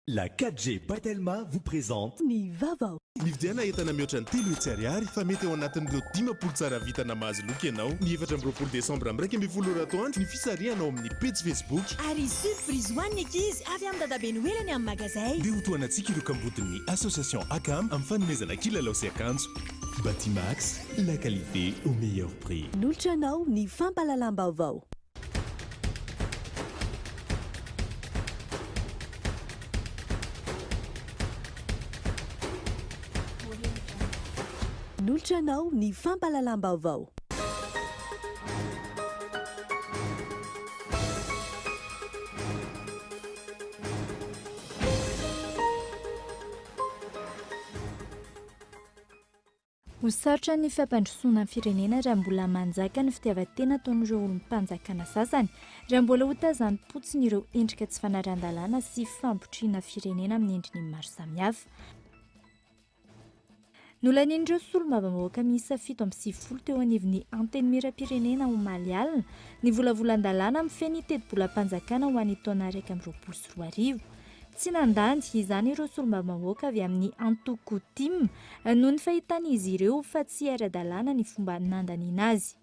La 4G Batelma vous présente ny Vaovao. Ny vidiana entana mihoatra ny 3 hetsy ariary fa mety eo anatin'ireo 10 tsara vitana mahazo loka ianao. Ny 24 desambra am'raika amby folo atoandro ny fisarianao amin'ny page Facebook. Ary surprise ho an'ny ankizy avy amin'ny dadabe noelany amin'ny magazay. Dia ho toanantsika ireo kambodin'ny association ACAM amin'ny fanomezana kilalao sy akanjo. Batimax, la qualité au meilleur prix. Nolotra anao ny fampalalam-baovao. Nolotra anao ny fampalalam-baovao. Ho sarotra ny fampandrosoana ny firenena raha mbola manjaka ny fitiavan-tena ataon'ireo olom-panjakana sasany, raha mbola ho tazan'ny-potsiny ireo endrika tsy fanaran-dalàna sy fampitriana firenena amin'ny endriny maro samihafa. Nolanin'ireo solombavambahoaka miisa 7.10 teo anivon'ny anteny miram-pirenena ho maly alina ny volavolan-dalàna amin'ny feny teti-bolam-panjakana ho an'ny taona 2024. Tsy nandany izany ireo solombavambahoaka avy amin'ny antoko tim noho ny fahitan'izy ireo fa tsy ara-dalàna ny fomba nandaniana azy.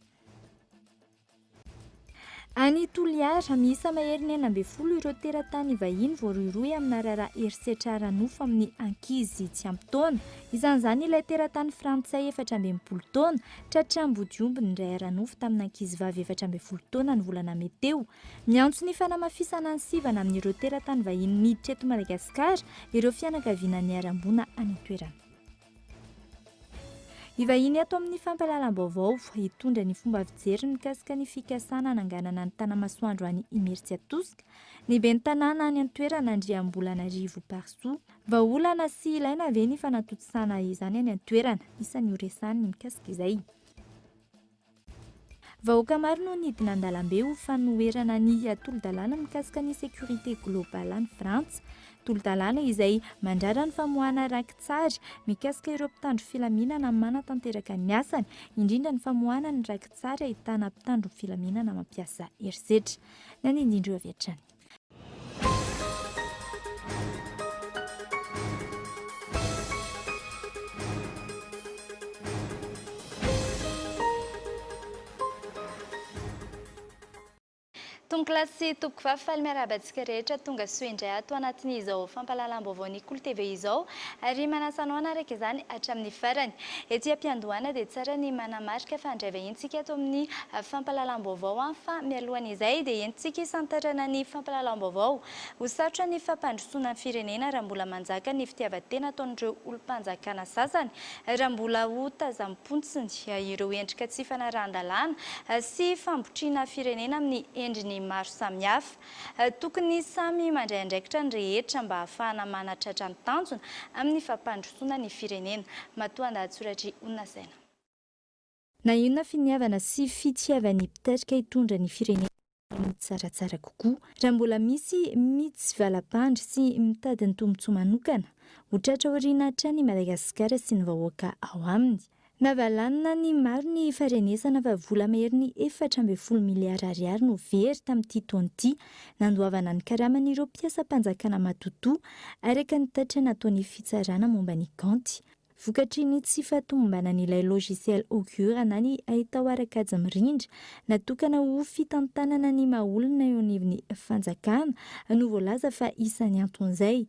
Any Toliara miisa mahery 9 ireo teratany vahiny voarohirohy amina raharaha herisetra ara-nofo amin'ny ankizy tsy ampy taona. Izany ilay teratany frantsay 14 taona tratram-bodiomby ny ray ara-nofo tamin'ny ankizy vavy 14 taona ny volana meteo. Miantso ny fanamafisana ny sivana amin'ireo teratany vahiny miditra eto Madagasikara ireo fianakaviana ny aram-bona any toerana. Ivahiny ato amin'ny fampalalam-baovao hitondra ny fomba fijery mikasika ny fikasana nanganana ny tanamasoandro any Imeritsiatosika, ny ben'ny tanàna any an-toerana Andriambolanarivo Parsoa, vahaolana sy ilaina ve ny fanatotsana izany any an-toerana, isan'ny horesany ny mikasika izay. Vahoaka maro no nidina an-dalambe ho fanoherana ny tolo-dalàna mikasika ny sécurité globale any Frantsa, tolo-dalàna izay mandrara ny famoahana rakitsary mikasika ireo mpitandro filaminana manatanteraka ny asany, indrindra ny famoahana ny rakitsary ahitana mpitandro filaminana mampiasa herisetra. Nanindindro avy hatrany. Tonklatsy topoko fahafaly miarabantsika rehetra tonga soindray ato anatin'izao fampalalam-baovao ny Kolo TV izao ary manasanao anaraka izany hatramin'ny farany. Ety ampiandohana dia tsara ny manamarika fa handray vahintsika ato amin'ny fampalalam-baovao fa mialohan'izay dia entsika isantarana ny fampalalam-baovao. Ho sarotra ny fampandrosoana ny firenena raha mbola manjaka ny fitiavan-tena ataon'ireo olom-panjakana sasany, raha mbola ho tazam-pontsiny ireo endrika tsy fanaran-dalàna sy fampitriana firenena amin'ny endriny maro samihafa. Tokony samy mandray andraikitra ny rehetra mba ahafahana manatratra ny tanjona amin'ny fampandrosoana ny firenena. Matoa andahatsoratry Onasaina. Na inona finiavana sy fitiavan'ny mpitatrika hitondra ny firenena tsaratsara kokoa, raha mbola misy mitsy valam-pandry sy mitady ny tombotsoa manokana, ho tratra aoriana hatrany Madagasikara sy ny vahoaka ao aminy. Navalanina ny maro ny farenesana fa vola mahery ny 14 miliara ariary no very tamin'ity taona ity, nandoavana ny karaman'ireo mpiasam-panjakana matotoa araka ny tatra nataon'ny fitsarana momba ny ganty. Vokatry ny tsy fahatombana n'ilay logiciel augure na ny ahitao arakajy mirindra natokana ho fitantanana ny mahaolona eo anivon'ny fanjakana no voalaza fa isan'ny anton'izay.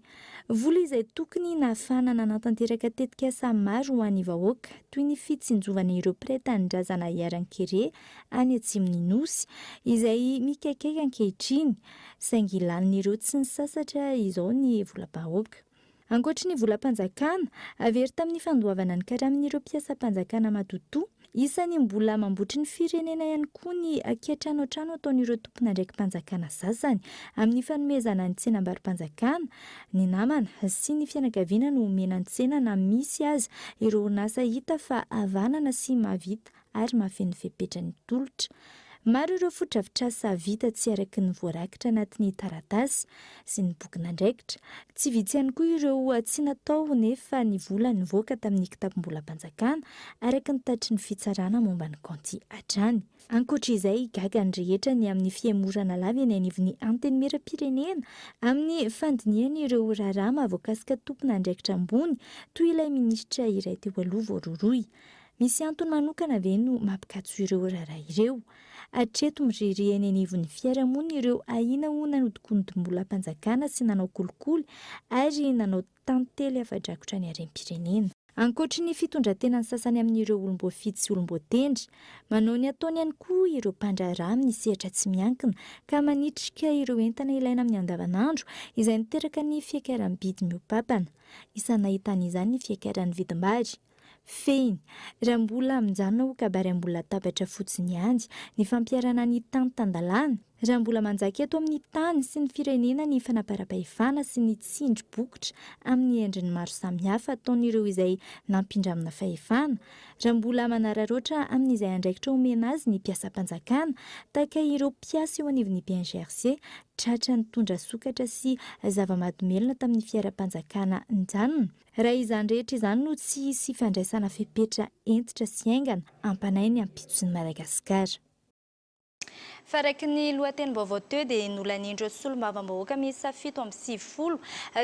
Vola izay tokony nahafahana nanatanteraka tetikasa maro ho an'ny vahoaka toy ny fitsinjovana ireo mpiray-tanindrazana Iaran-Kere any Atsimon'ny Nosy izay mikaikaika ankehitriny, saingy lanin'ireo tsy ny sasatra izao ny volam-bahoaka. Ankoatry ny volam-panjakana, avery tamin'ny fandoavana ny karaman'ireo mpiasam-panjakana matotoa, isan'ny mbola mamboatry ny firenena ihany koa ny ankehitrano an-trano ataon'ireo tompon'andraiki-panjakana sasany amin'ny fanomezana ny tsenam-barim-panjakana, ny namana sy ny fianakaviana no omena ny tsena na misy aza ireo orinasa hita fa havanana sy mahavita ary mahafeno fepetra ny tolotra. Maro ireo fotodrafitrasa vita tsy araky ny voarakitra anatin'ny taratasy sy ny boky nandraikitra. Tsy vitsy ihany koa ireo tsy natao nefa ny vola nivoaka tamin'ny kitapom-bolam-panjakana araka ny tatry ny fitsarana momba ny kanty hatrany. Ankoatra izay, gaga ny rehetra ny amin'ny fiemorana lava eny anivon'ny antenimieram-pirenena amin'ny fandiniany ireo rarama voakasika tompon'andraikitra ambony toy ilay minisitra iray teo aloha voaroroy. Misy antony manokana ve no mampikatso ireo rara ireo? Hatreto miriry eny anivon'ny fiarahamonina ireo ahina nanodikondim-bolam-panjakana sy nanao kolikoly ary nanao tantely afa-drakotra ny harem-pirenena. Ankoatra ny fitondrantenany sasany amin'ireo olom-boafidy sy olom-boatendry, manao ny ataony ihany koa ireo mpandraharaha amin'ny sehatra tsy miankina ka manitrika ireo entana ilaina amin'ny andavanandro izay niteraka ny fiakaram-bidy miompapana. Isany nahitana izany ny fiakaran'ny vidim-bary. Feny, raha mbola mijanona ho kabary ambola tabatra fotsiny ihany, ny fampiarana ny tany tandalana, raha mbola manjaka eto amin'ny tany sy ny firenena ny fanaparam-pahefana sy ny tsindry bokotra amin'ny endriny maro samihafa ataon'ireo izay nampindramina fahefana, raha mbola manararoatra amin'izay andraikitra omena azy ny mpiasam-panjakana tahaka ireo mpiasa eo anivon'ny PNGRC, tratra nitondra sokatra sy zava-mahadomelina tamin'ny fiara-panjakana nijanona. Raha izany rehetra izany no tsy hisy fandraisana fepetra entitra sy aingana ampanainy ampitsosin'i Madagasikara. Faraky ny lohatenim-baovao teo dia nolanindreo solombavambahoaka miisa 7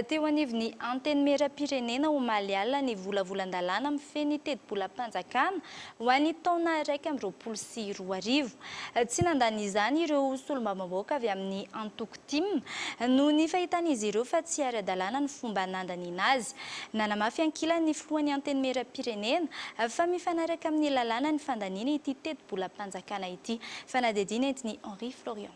teo anivon'ny antenimieram-pirenena ho maliala ny volavolan-dalàna amin'ny feny teti-bolam-panjakana ho an'ny taona 2024. Tsy nandany izany ireo solombavambahoaka avy amin'ny antoko tim no ny fahitan'izy ireo fa tsy ara-dalàna ny fomba nandaniana azy. Nanamafy ankilany ny filohan'ny antenimieram-pirenena fa mifanaraka amin'ny lalàna ny fandaniana ity teti-bolam-panjakana ity. Fanadidina entiny Henri Florian.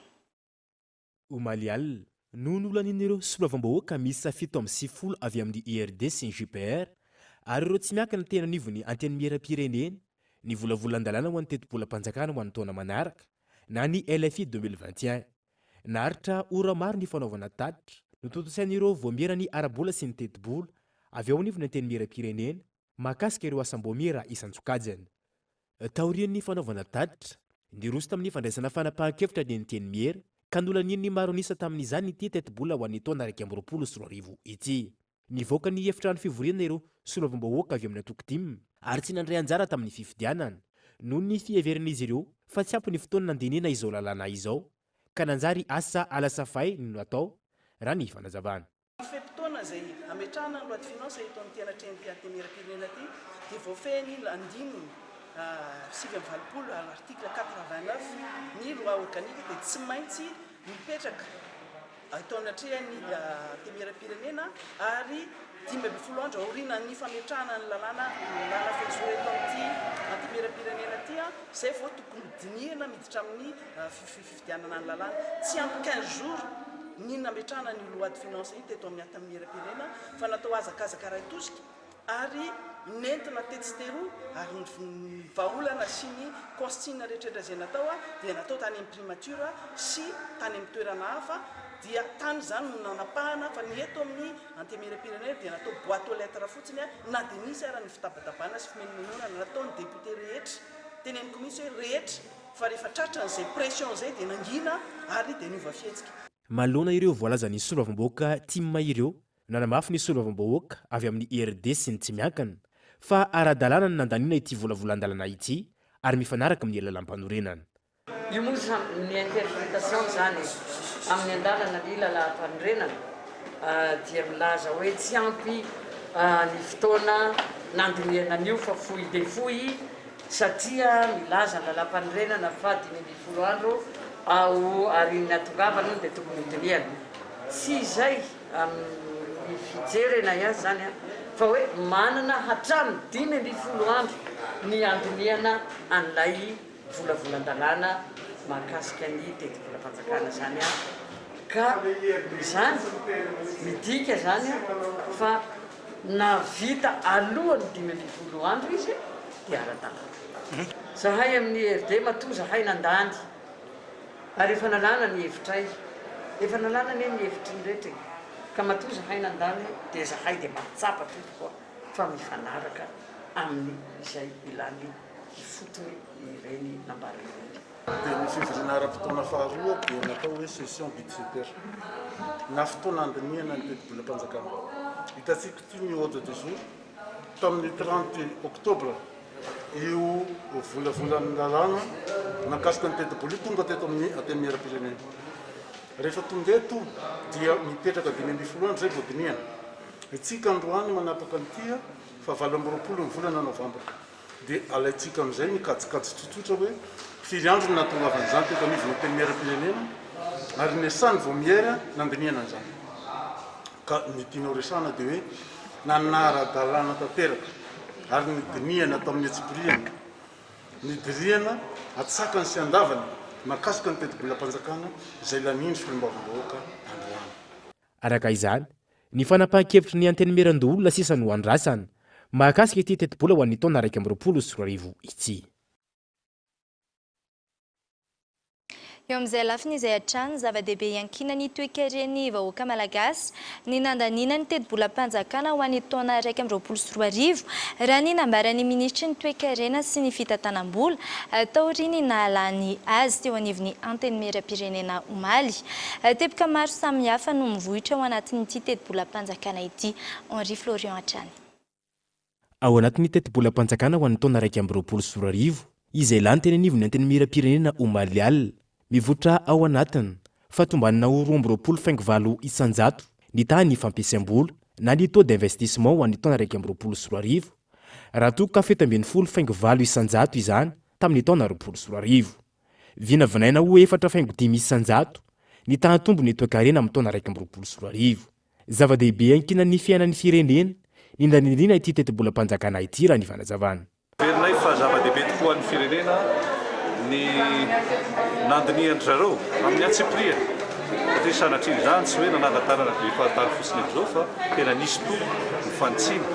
Omalial no nolanin'ireo solombavambahoaka miisa 7 avy amin'ny IRD sy ny JPR ary ireo tsy miankina tena anivon'ny antenimieram-pirenena ny volavolan-dalàna ho an'ny teti-bolam-panjakana ho an'ny taona manaraka na ny LFI 2021. Naharitra ora maro ny fanaovana tatitra no tontosain'ireo voamera ny arabola sy ny teti-bola avy ao anivon'ny antenimieram-pirenena mahakasika ireo asam-boamera isan-tsokajana. Taorian'ny fanaovana tatitra niroso tamin'ny fandraisana fanapahan-kevitra ny antenimiera ka nolanin'ny maro nisa tamin'izany ity teti-bola ho an'ny taona 2024 ity. Nivoaka ny efitrano fivoriana ireo solombavambahoaka avy amin'ny antoko tim ary tsy nandray anjara tamin'ny fifidianana noho ny fiheveranizy ireo fa tsy ampy ny fotoana nandiniana izao lalàna izao ka nanjary asa alasafay no atao raha ny fanazavana. Fotoana izay ametrahana ny loi de finance eto amin'ny tenatren'ny antenimieram-pirenena ity dia voafehiny andininy 7 article 89 ny loi organique dia tsy maintsy mipetraka atao anatrehany antenimieram-pirenena ary 10 andro aoriana ny fametrahana ny lalàna fehizoro eto amin'ity antenimieram-pirenena ity izay vao tokony dinihana miditra amin'ny fifidianana ny lalàna tsy ampy 15 jours ny nametrahana ny loi de finance ity eto amin'ny antenimieram-pirenena fa natao azakazaka ray tosika ary nentina tetsteroa ary ny vaolana sy ny consigne rehetrarehetra izay natao dia natao tany amin'ny primature sy tany amin'ny toerana hafa dia tany izany no nanapahana fa ny eto amin'ny antenimieram-pirenena dia natao boîte aux lettres fotsiny na dia nisy ara ny fitabatabana sy fimenonana natao ny député rehetra teneniko mihitsy hoe rehetra fa rehefa tratra n'izay pression izay dia nangina ary dia niova fihetsika. Malona ireo voalazan'ny solombavambahoaka timma ireo nanamafy ny solombavambahoaka avy amin'ny IRD sy ny tsy miankina fa ara-dalàna ny nandaniana ity volavolan-dalàna ity ary mifanaraka amin'ny lalam-panorenana. Io moa ny interprétation zany amin'ny andalana ny lalam-panorenana dia milaza hoe tsy ampy ny fotoana nandiniana an'io fa fohy dia fohy satria milaza ny lalam-panorenana fa 20 andro ao arin'ny atongavana dia tokony hodiniana. Tsy izay amin'ny fijerena ihany zany fa hoe manana hatramy 10 andro ny andiniana an'ilay volavolan-dalàna mahakasika ny teti-bolam-panjakana zany ka zany midika zany fa navita alohany 10 andro izy dia ara-dalàna. Zahay amin'ny RD matoa zahay nandany ary efa nalàna ny hevitray efa nalàna ny hevitry ny rehetra ka matoa zahay nandany dia zahay dia matsapa tokoa fa mifanaraka amin'ny izay ilany ifoto ireny nambarana ireny. Dia ny fivoriana ara-potoana faharoa dia natao hoe session budgétaire na fotoana andinihana ny teti-bola-panjakana. Hitantsika ty ny ordre du jour tamin'ny 30 octobre io volavolan'ny lalàna nakasika ny teti-bola tonga teto amin'ny antenimieram-pirenena. Rehefa tonga eto dia mipetraka 2010 andro zay vao dinihana. Itsika androany manapaka an'itya fa 20 ny volana novembre. Dia alaitsika amin'izay mikajikajy tsotsotra hoe firy andro no natongavany teto anivony antenimieram-pirenena ary ny asany vao miera nandinihana an'izany. Ka ny tianao resana dia hoe nanara-dalàna tanteraka ary ny dinihana atao amin'ny atsipiriana. Ny diriana atsakany sy andavany makasika ny teti-bola-panjakana izay laniny solombavam-bahoaka androany. Araka izany, ny fanapahan-kevitry ny antenimiran-doolona sisa no andrasana mahakasika ity teti-bola ho an'ny taona 2024 ity. Eo amin'izay lafiny izay hatrany zava-dehibe iankinany toe-kareny vahoaka malagasy ny nandanina ny teti-bola-panjakana ho an'ny taona 2024 raha ny nambarany ministry ny toe-karena sy ny fitantanam-bola taoriny nahalany azy teo anivon'ny antenimieram-pirenena omaly. Teboka maro samihafa no mivohitra ao anatin'ity teti-bola-panjakana ity. Henri Florian hatrany. Ao anatin'ny teti-bola-panjakana ho an'ny taona 2024 izay lany teny anivon'ny antenimieram-pirenena omaly alina. Mivotra ao anatiny fatombanina ho 20.7 isanjato ny tany fampiasam-bola na ny taux d'investissement ho an'ny taona 2024 raha toa ka 17.7 isanjato izany tamin'ny taona 2024. Vinavinaina ho 4.5 isanjato ny tany tombony toe-karena amin'ny taona 2024. Zava-dehibe ankinan'ny fiainan'ny firenena ny ndanindrina ity teti-bola-panjakana ity raha ny fanazavana. Verinay fa zava-dehibe tokoa an'ny firenena ny nandinihan'ny zareo amin'ny atsipiriana satria sanatriny izany tsy hoe nanangatanana be fahatany fotsiny amin'izao fa tena nisy toa ny fantsiana,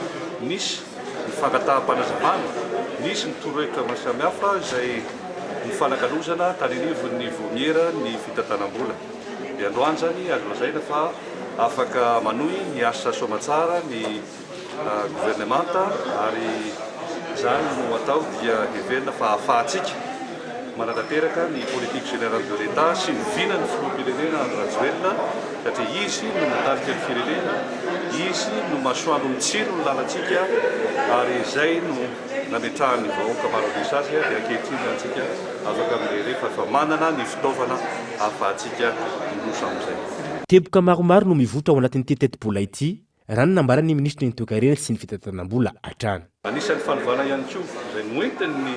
nisy ny fangataham-panazavana, nisy ny torohevitra maro samihafa izay ny fanakalozana tany anivon'ny vomiera ny fitantanam-bola. Dia androany zany azo lazaina fa afaka manohy ny asa soamantsara ny gouvernemanta ary izany no atao dia heverina fa ahafahantsika manatanteraka ny politique générale de l'État sy ny vinany filoham-pirenena Andry Rajoelina satria izy no mitarika ny firenena, izy no masoandro ny tsiro ny lalantsika ary izay no nametrahany vahoaka maro be azy dia ankehitriny antsika afaka amin'ilay rehefa fa manana ny fitaovana ahafahantsika miroso amin'izay. Teboka maromaro no mivotra ao anatin'ity teti-bola ity raha ny nambarany ministry ny toe-karena sy ny fitantanam-bola hatrany. Anisan'ny fanovana ihany koa izay noentin'ny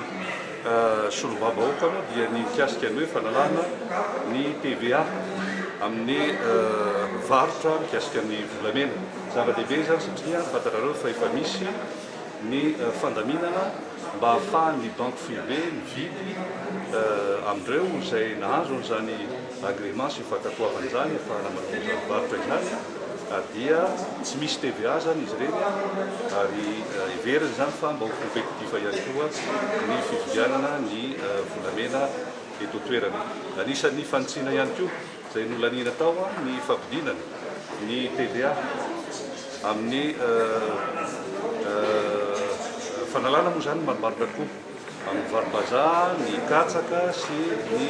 solombavam-bahoaka moa dia ny mikasika ny hoe fanalana ny TVA amin'ny varotra mikasika ny volamena. Zava-dehibe zany satria fantarareo fa efa misy ny fandaminana mba ahafahan'ny banque privé mividy amin'ireo izay nahazo zany agrément sy fankatoavana izany ahafahana manao izany varotra izany dia tsy misy TVA zany izy ireny ary iveriny zany fa mba ho compétitif ihany koa ny fividianana ny volamena eto toerana. Anisan'ny fanitsina ihany koa izay nolanina tao ny fampidinana ny TVA amin'ny fanalana moa zany maromaro koa amin'ny varim-bazaha, ny katsaka sy ny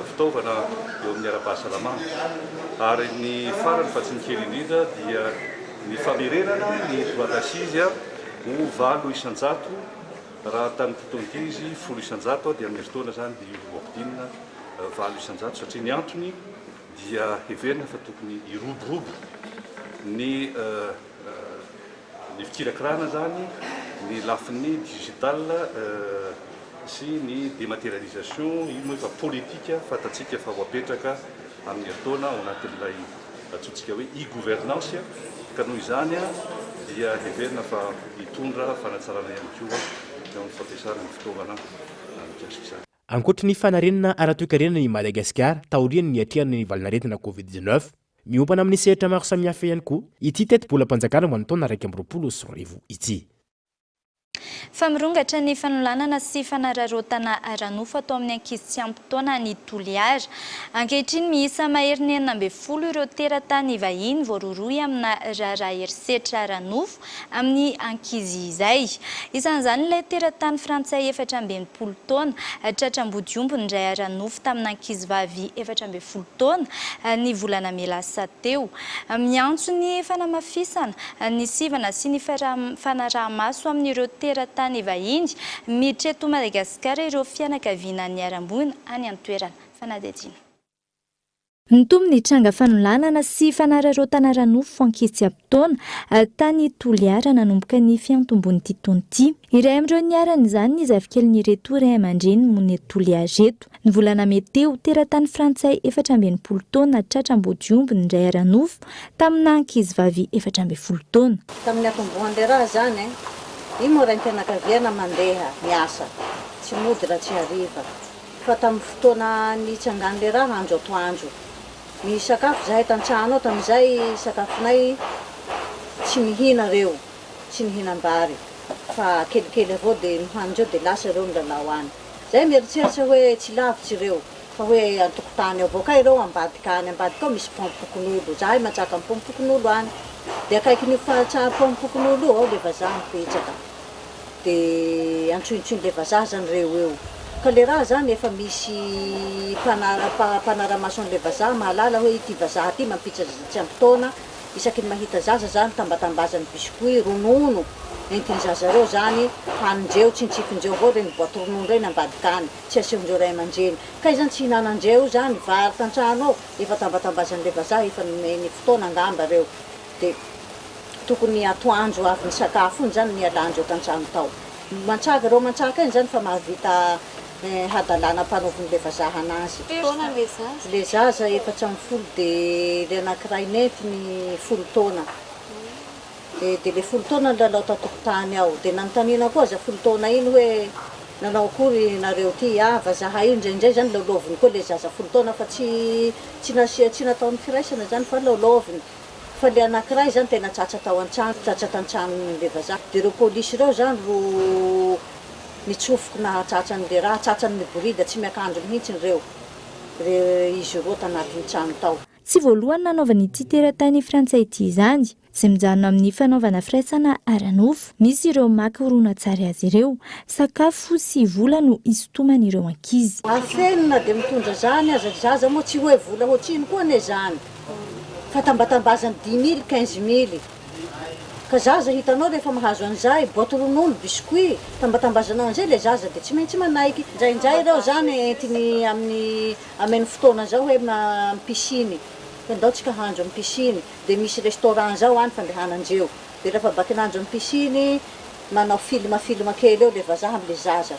fitaovana eo amin'ny ara-pahasalamana. Ary ny farany fa tsy ny kely indrindra dia ny famerenana ny droit d'assise ho 8 isanjato raha tamin'ny fotoana izy 10 isanjato dia amin'ny fotoana zany dia hoampidinina 8 isanjato satria ny antony dia heverina fa tokony iroborobo ny fikirakirana zany ny lafiny digital sy ny dématérialisation ino efa politika fatatsika fa ho apetraka amin'ny ataona ao anatin'ilay atsotsika hoe e-gouvernance ka noho izany dia heverina fa hitondra fanatsarana ihany koa eo amin'ny fampiasana ny fitaovana mikasika izany. Ankoatra ny fanarenana ara-toe-karena ny Madagasikara taorian'ny niatrehana ny valinaretina Covid-19 miompana amin'ny sehatra maro samihafa ihany koa ity teti-bola-panjakana ho an'ny taona 2024 ity. Famirongatra ny fanolanana sy fanararotana aranofo atao amin'ny ankizy tsy ampy taona ny toliara. Ankehitriny miisa mahery ny 40 ireo teratany vahiny voaroroy amina raharaha herisetra aranofo amin'ny ankizy izay. Isan'izany ilay teratany frantsay 14 taona tratram-bodiombo indray aranofo tamina ankizy vavy 14 taona ny volana melasa teo. Miantso ny fanamafisana ny sivana sy ny fanaraha-maso amin'ireo teratany vahiny miditra eto Madagasikara ireo fianakaviana niarambony any an-toerana fanadihadiana. Nitombo ny tranga fanolanana sy fanararotana aranofo ankizy tsy ampy taona tany Toliara nanomboka ny fiantombon'ity taona ity. Iray amin'ireo niarana izany ny zavikelin' Ray aman-dreny mony Toliara reto. Ny volana meteo teratany frantsay 14 taona tratram-bodiombo indray aranofo tamina ankizy vavy 14 taona. Tamin'ny atombohan'ilay raha zany iny moa rain'ny fianakaviana mandeha miasa tsy mody raha tsy hariva fa tamin'ny fotoana nitsangan'ilay raha andro atoandro ny sakafo zahay tan-trano ao tamin'izay sakafonay tsy mihina reo tsy mihinam-bary fa kelikely avao dia nohanindreo dia lasa reo ny lalao any. Zay mieritseritra hoe tsy lavitsy reo fa hoe antokotany ao boka ireo ambadika any ambadika ao misy pompokon'olo zahay matsaka amin'ny pompokon'olo any dia akaiky ny fahatsara pompokon'olo ao le vazaha mipetraka dia antsointsoin' le vazaha zany reo eo. Ka le raha zany efa misy mpanara-maso an'le vazaha mahalala hoe ity vazaha ty mampitsa tsy ampy taona isaky ny mahita zaza zany tambatambazany biscuit ronono entiny zazareo zany hanindreo tsintsifindreo avao reny boaty ronono reny ambadika any tsy asehondreo ray aman-dreny ka izany tsy hinanandreo zany vary tan-trano ao efa tambatambazan'le vazaha efa nomeny fotoana angamba reo dia tokony atoandro avy ny sakafo iny zany nialandreo tan-trano tao. Mantsaka reo mantsaka iny zany fa mahavita hadalana mpanaovin'le vazaha anazy. Le zaza 14 dia le anankiray nentiny 10 taona. Dia le 10 taona lalao tantokotany ao dia nanontaniana koa za 10 taona iny hoe nanao akory nareo ty vazaha io indraindray zany laoloviny koa le zaza 10 taona fa tsy nataony firaisana zany fa laoloviny. Fa le anankiray zany tena tsatsa tao an-trano, tsatsa tan-tranon'le vazaha. Dia reo polisy reo zany ro nitsofoky na tsatsan'le raha, tsatsan'ny borida tsy miakandro mihitsy reo izy roa tanatin'ny trano tao. Tsy voalohany nanaovana ity teratany frantsay ity izany, tsy mijanona amin'ny fanaovana firaisana aranofo. Misy ireo maka horonan-tsary azy ireo, sakafo sy vola no isotomany ireo ankizy. Afenina dia mitondra zany aza zaza moa tsy hoe vola hoatriny koa ane zany. Fa tambatambazany 10 000 15 000 ka zaza hitanao rehefa mahazo an'izay boaty ronono biscuit tambatambazanao an'izay le zaza dia tsy maintsy manaiky indraindray ireo zany entiny amin'ny fotoana zao hoe pisiny ndao tsika handro amin'ny pisiny dia misy restaurant zao any fandehanandreo dia rehefa bakinandro amin'ny pisiny manao film kely eo le vazaha amin'le zaza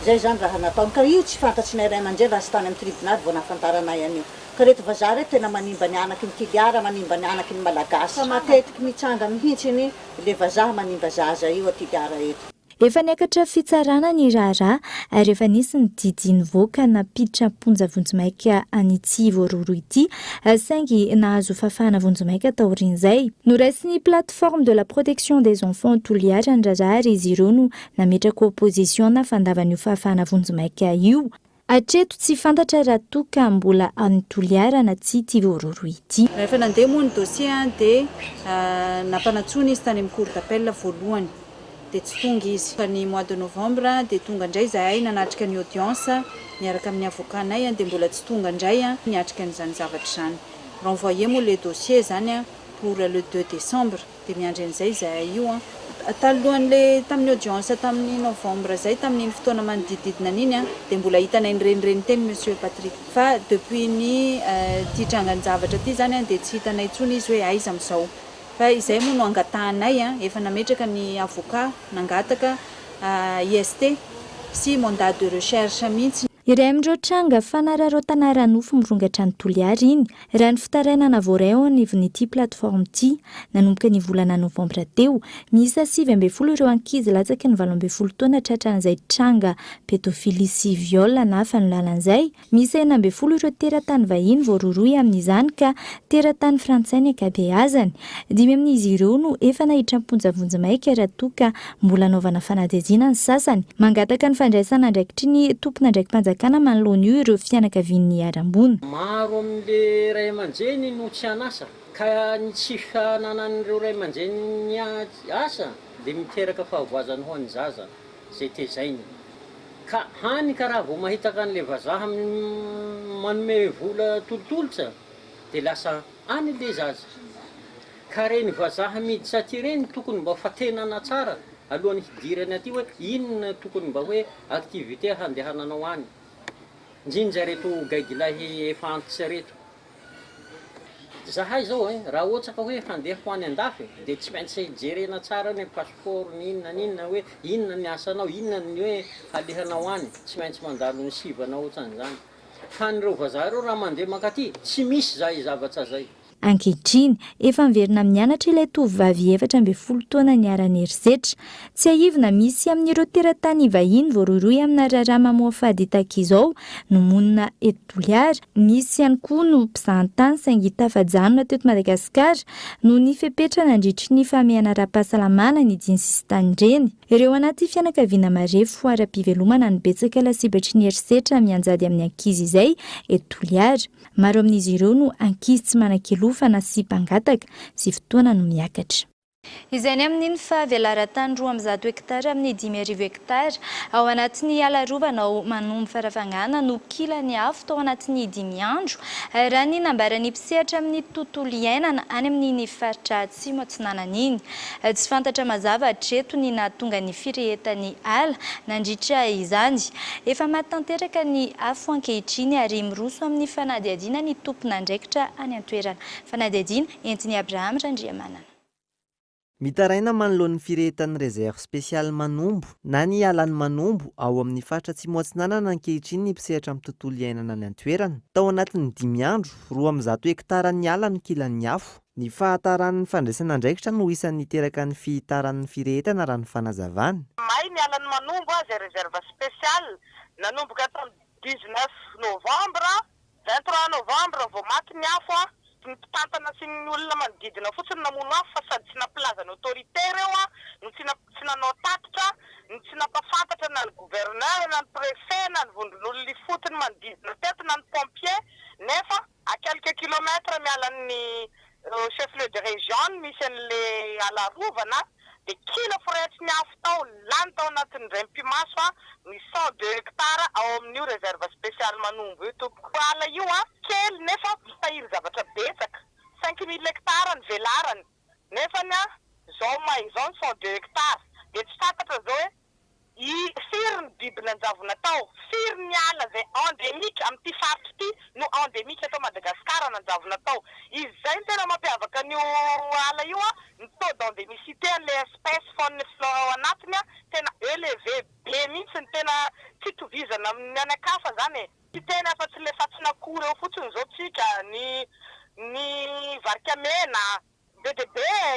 zay zany raha nataony ka io tsy fantatry nay ray aman-dreny raha sy tany amin'ny tribunal vao nahafantaranay an'io. Ka reto vazaha reto tena manimba ny anaky ny Tiliara, manimba ny anaky ny Malagasy. Fa matetiky mitsanga mihitsiny le vazaha manimba zaza io Tiliara eto. Efa niakatra fitsarana ny raharaha ary efa nisy ny didy nivoaka napiditra ponja vonjimaika an'ity voaroro ity saingy nahazo fafana vonjimaika taorian'izay. Noraisin'ny plateforme de la protection des enfants Toliara ny raharaha ary izy ireo no nametraka opposition fandavan'io fafana vonjimaika io. Hatreto tsy fantatra raha toka mbola any Toliara na tsy ity voaroro ity. Rehefa nandeha moa ny dossier dia nampanatsony izy tany amin'ny cour d'appel voalohany dia tsy tonga izy. Fa ny mois de novembre dia tonga indray zahay nanatrika ny audience niaraka amin'ny avokanay dia mbola tsy tonga indray niatrika n'izany zavatra izany. Renvoyé moa le dossier zany pour le 2 décembre dia miandry an'izay zahay io talohan'le tamin'ny audience tamin'ny novembre zay tamin'ny fotoana manodididina an'iny dia mbola hitanay ny renireny teny monsieur Patrick fa depuis ny ty trangany zavatra ty zany dia tsy hitanay tsony izy hoe aiza amin'izao fa izay moa no angatahanay efa nametraka ny avocat nangataka IST sy mandat de recherche mihitsy. iray amin'ireo tranga fanararo tanaranofo mirongatra ny Toliary iny raha ny fitarainana voaray ao anivon'ity plateforme ity nanomboka ny volana novambra teo miisa 7 ireo ankizy latsaky ny 12 taona tratran'izay tranga pédophilie sy viol nafa ny lalan'izay miisa 9 ireo teratany vahiny voaroroy amin'izany ka teratany frantsay ny ankabeazany 5 amin'izy ireo no efa nahitra mponjavonjy maika raha toa ka mbola anaovana fanadihadiana ny sasany mangataka ny fandraisana andraikitry ny tompona ndraiky mpanjakana manoloana io ireo fianakavian'ny arambony maro amin'le ray aman-jeny no tsy anasa ka ny tsy fananan'ireo ray aman-jeny asa dia miteraka fahavoazany ho any zaza zay tezainy ka hany ka raha vao mahitaka an'le vazaha manome vola tolotolotra dia lasa any le zaza ka reny vazaha miditra aty reny tokony mba fatenana tsara alohan'ny hidirany aty hoe inona tokony mba hoe aktivité handehananao any indrindra reto gaidilahy efa antitra reto zahay zao raha ohatra ka hoe handeha ho any andafy dia tsy maintsy jerena tsara ny passeport ny inona hoe inona ny asanao inona ny hoe alehanao any tsy maintsy mandalo ny sivana ohatran'izany fa nyreo vazaha reo raha mandeha makaty tsy misy zay zavatra zay ankehitriny efa miverina mianatra ilay tovovavy 14 taona niarany erisetra tsy aivina misy amin'ireo teratany vahiny voaroiroy amina raharaha mamoafady takizao no monina eto Toliary misy ihany koa no mpizahantany saingy tafajanona teto Madagasikara no ny fepetra nandritry ny famehana ara-pahasalamana ny diny sisy tany ireny ireo anaty fianakaviana marefo ara-pivelomana ny betsaka lasibatry ny erisetra mianjady amin'ny ankizy izay eto Toliary maro amin'izy ireo no ankizy tsy manan-kelofa na sy mpangataka sy fotoana no miakatra izay ny amin'iny fa velara-tany 200 hektara amin'ny 5,000 hektara ao anatin'ny alarovana manombo farafangana no kilany afo tao anatin'ny 5 andro raha ny nambarany mpisehatra amin'ny tontolo iainana any amin'ny faritra atsimo atsinanana iny tsy fantatra mazava hatreto ny nahatonga ny firehetany ala nandritra izany efa matanteraka ny afo ankehitriny ary miroso amin'ny fanadihadiana ny tompona andraikitra any an-toerana fanadihadiana entiny Abraham Randriamanana mitaraina manoloan'ny firehetan'ny réserve spéciale Manombo na ny alan'ny Manombo ao amin'ny faritra atsimo atsinanana ankehitriny ny mpisehatra amin'ny tontolo iainana ny an-toerana tao anatin'ny 5 andro 200 hektara ny ala ny kilan'ny afo ny fahataran'ny fandraisana andraikitra no isan'ny teraka ny fihitaran'ny firehetana raha ny fanazavany may ny alan'ny Manombo zay réserve spéciale nanomboka tamin'ny 19 novembre 23 novembre vao maty ny afo mitantana sy ny olona manodidina fotsiny namono afo fa sady tsy nampilazany autoritaire eo no tsy nanao tatitra no tsy nampafantatra na ny gouverneur na ny préfet na ny vondron'olona fotony manodidina teto na ny pompier nefa à quelques kilomètres mialan'ny chef lieu de région misy an'le alarovana dia kila foretsy ny afo tao lany tao anatin'ny raim-pimaso ny 102 hektara ao amin'io réserve spéciale Manombo io tompoko ala io kely nefa mitahiry zavatra betsaka 5000 hektara ny velarany nefany zao may zao ny 102 hektara dia tsy fantatra zao hoe firy ny biby nanjavona tao firy ny ala zay endémique amin'ity faritra ity no endémique atao Madagasikara nanjavona tao izy zay ny tena mampiavaka an'io ala io ny taux d'endémicité an'le espèce faune et flore anatiny tena élevé be mihitsy ny tena tsy tovizana amin'ny anakafa zany tsy tena fa tsy le fatsinakory eo fotsiny zao tsika ny varikamena bebe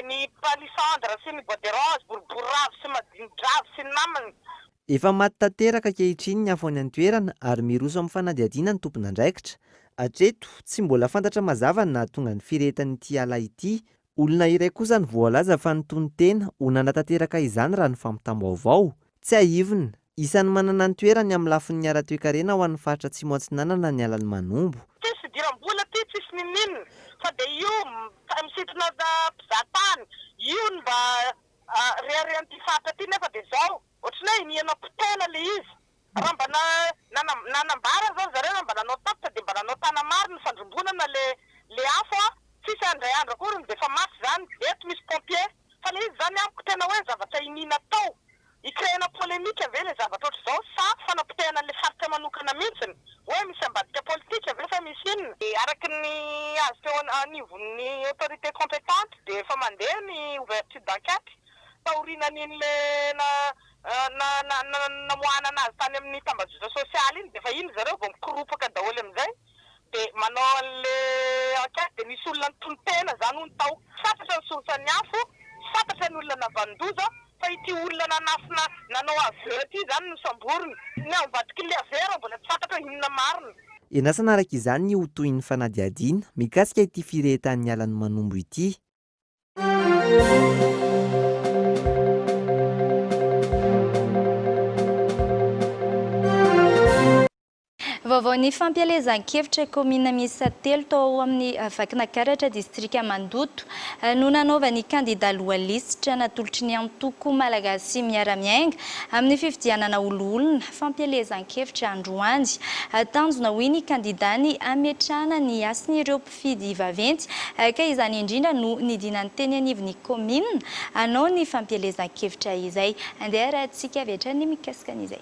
ny palissandre sy ny bois de rose boriboriravo sy madinidravo sy ny namany efa maty tanteraka ankehitriny ny afo any an-toerana ary miroso amin'ny fanadihadiana ny tompona andraikitra hatreto tsy mbola fantatra mazava ny nahatonga ny firehetan'ity ala ity olona iray kosa ny voalaza fa nitony tena ho nanatanteraka izany raha ny fampitam-baovao tsy aivina isan'ny manana ny toerany amin'ny lafin'ny ara-toekarena ho an'ny faritra atsimo atsinanana ny alan'ny Manombo tsisy diram-bola ty tsisy ninina fa dia io misintona mpizahatany io ny mba reharehan'ity faritra ty nefa dia zao ohatrany hoe iniana potena le izy raha mba nanambara zao zareo raha mba nanao tatitra dia mba nanao tanamary ny fandrombonana le afo tsisy andray andro akory dia efa maty zany eto misy pompier fa le izy zany amiko tena hoe zavatra inina tao ikréena polémique ave le zavatra ohatr' zao sa fanapotehana le faritra manokana mihitsiny hoe misy ambadika politique ave fa misy inona araky ny azo teo anivon'ny autorité compétente dia efa mandeha ny ouverture d'enquête taorianan'iny le namoana anazy tany amin'ny tambazotra sosialy iny dia fa iny zareo vao mikoropaka daholo amin'izay dia manao an'le enquête dia misy olona nitontena zany hono tao safatra ny sorosany afo safatra ny olona navandoza fa ity olona nanafina nanao aveo ty zany no samboriny ny amivadiky le avero mbola tsy fantatra inona marina. Enasana araka izany ny hotohin'ny fanadihadiana mikasika ity firehetan'ny alany manombo ity. Vaovao ny fampielezan-kevitra komina miisa 3 tao amin'ny Vakinakaratra distrika Mandoto no nanaova ny kandida loha lisitra natolotry ny antoko malagasy miara-miainga amin'ny fifidianana olo-olona fampielezan-kevitra androany. Tanjona hoy ny kandidany ametrahana ny asin'ireo mpifidy vaventy ka izany indrindra no nidinany teny anivon'ny komina anao ny fampielezan-kevitra izay. Andeha rahantsika avetra ny mikasika an'izay.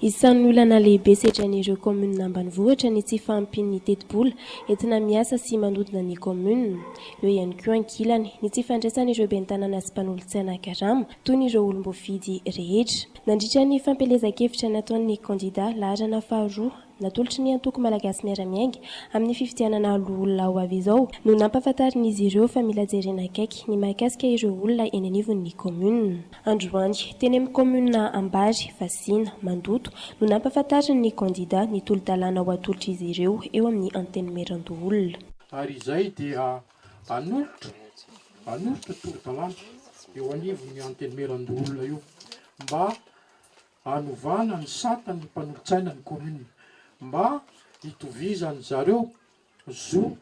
Isan'ny olana lehibe setran'ireo komuna ambanivohitra ny tsy fahampian'ny teti-bola entina miasa sy mandodina ny komuna. Eo ihany koa ankilany ny tsy fandraisan'ireo bentanana sy mpanolontsaina karama toy n'ireo olom-bofidy rehetra. Nandritra ny fampielezan-kevitra nataon'ny kandida laharana faharoa natolotry ny antoko malagasy miara-miainga amin'ny fifidianana olona ho avy izao no nampahafantarin'izy ireo fa mila jerena akaiky ny mahakasika ireo olona eny anivon'ny komuna. Androany teny amin'ny komuna Ambary, Fasina, Mandoto no nampahafantariny ny kandida ny tolo-dalàna ho atolotry izy ireo eo amin'ny anteny meran-doolona. Ary izay dia anolotra tolo-dalàna eo anivon'ny anteny meran-doolona io mba hanovana ny satan'ny mpanolontsaina ny komuna mba hitovizany zareo zo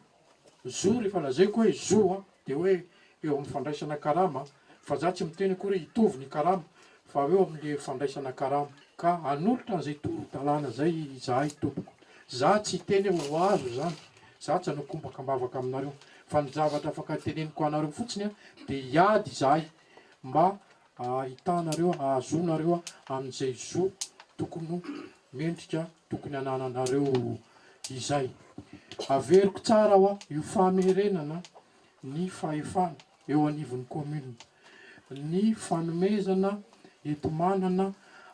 rehefa lazaiko hoe zo dia hoe eo amin'ny fandraisana karama fa za tsy miteny akory hitovy ny karama fa eo amin'le fandraisana karama ka hanolotra an'izay tolo-dalàna zay zahay tompoko. Za tsy teny ho azo zany, za tsy hanakombaka mbavaka aminareo fa ny zavatra afaka teneniko anareo fotsiny dia hiady zahay mba hitanareo ahazonareo amin'izay zo tokony mendrika tokony anananareo izay. Averiko tsara io famerenana ny fahefana eo anivon'ny komuna, ny fanomezana etomanana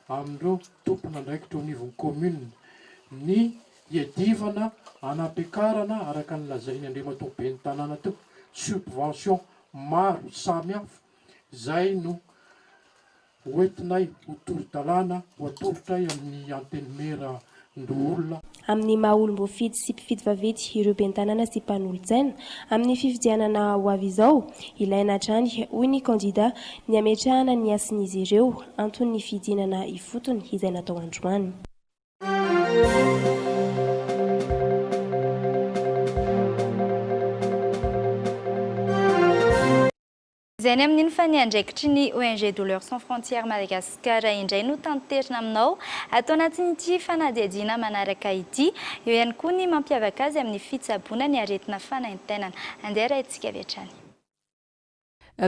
amin'ireo tompona andraikitra eo anivon'ny komuna, ny hiadivana anampiakarana araka ny lazainy Andriamatoa ben'ny tanàna teo subvention maro samihafa zay no hoentinay ho tolo-dalàna ho atolotray amin'ny anteny meran-doolona. Amin'ny maha olom-bofidy sy mpifidy vaventy ireo ben'ny tanàna sy mpanolontsaina amin'ny fifidianana ho avy izao ilaina hatrany hoy ny kandida ny ametrahana ny asin'izy ireo antony fidinana ifotony izay natao androany. Izay ny amin'iny fa niandraikitry ny ONG Douleurs Sans Frontières Madagascar indray no tanterina aminao atao anatin'ity fanadihadiana manaraka ity. Eo ihany koa ny mampiavaka azy amin'ny fitsaboana ny aretina fanaintainana. Andeha rahantsika avy hatrany.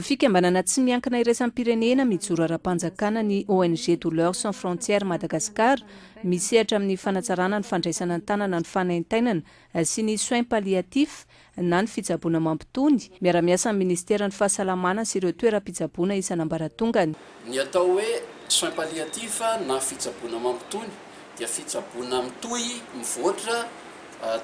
Fikambanana tsy miankina iraisam-pirenena mijoro ara-panjakana ny ONG Douleurs Sans Frontières Madagascar misehatra amin'ny fanatsarana ny fandraisana ny tanana ny fanaintainana sy ny soins palliatifs na ny fitsaboana mampitony miara-miasa amin'ny ministera ny fahasalamana sy ireo toeram-pitsaboana isan'ambaratongany. Ny atao hoe soins palliatifs na fitsaboana mampitony dia fitsaboana mitohy mivoatra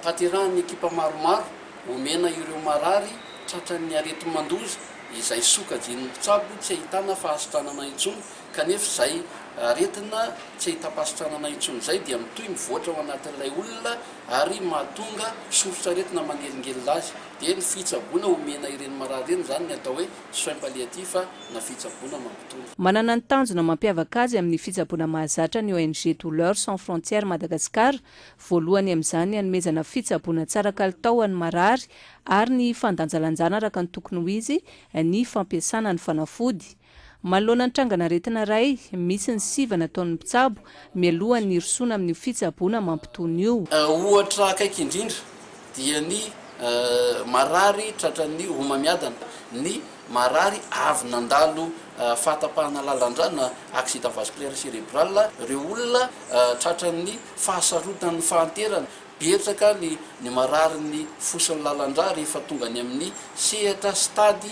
taterahan'ny ekipa maromaro omena ireo marary tratran'ny arety mandoza izay sokajin'ny mpitsabo tsy ahitana fahasitanana intsony kanefa izay aretina tsy ahita-pahasitanana intsony izay dia mitohy mivoatra ao anatin'ilay olona ary mahatonga sorotra aretina manelingelina azy dia ny fitsaboana omena ireny marary ireny zany ny atao hoe soins palliatifs na fitsaboana mampitony. Manana ny tanjona mampiavaka azy amin'ny fitsaboana mahazatra ny ONG Douleurs Sans Frontières Madagascar voalohany amin'izany hanomezana fitsaboana tsara kalitao an'ny marary ary ny fandanjalanjana araka ny tokony ho izy ny fampiasana ny fanafody. Manoloana ny trangana aretina iray misy ny siva nataon'ny mpitsabo mialohan'ny hirosona amin'ny fitsaboana mampitony io. Ohatra akaiky indrindra dia ny marary tratran'ny homamiadana, ny marary avy nandalo fahatapahana lalandrana accident vasculaire cérébral, ireo olona tratran'ny fahasarotan'ny fahanterana betsaka ny marary ny fosiny lalandra rehefa tonga any amin'ny sehatra stady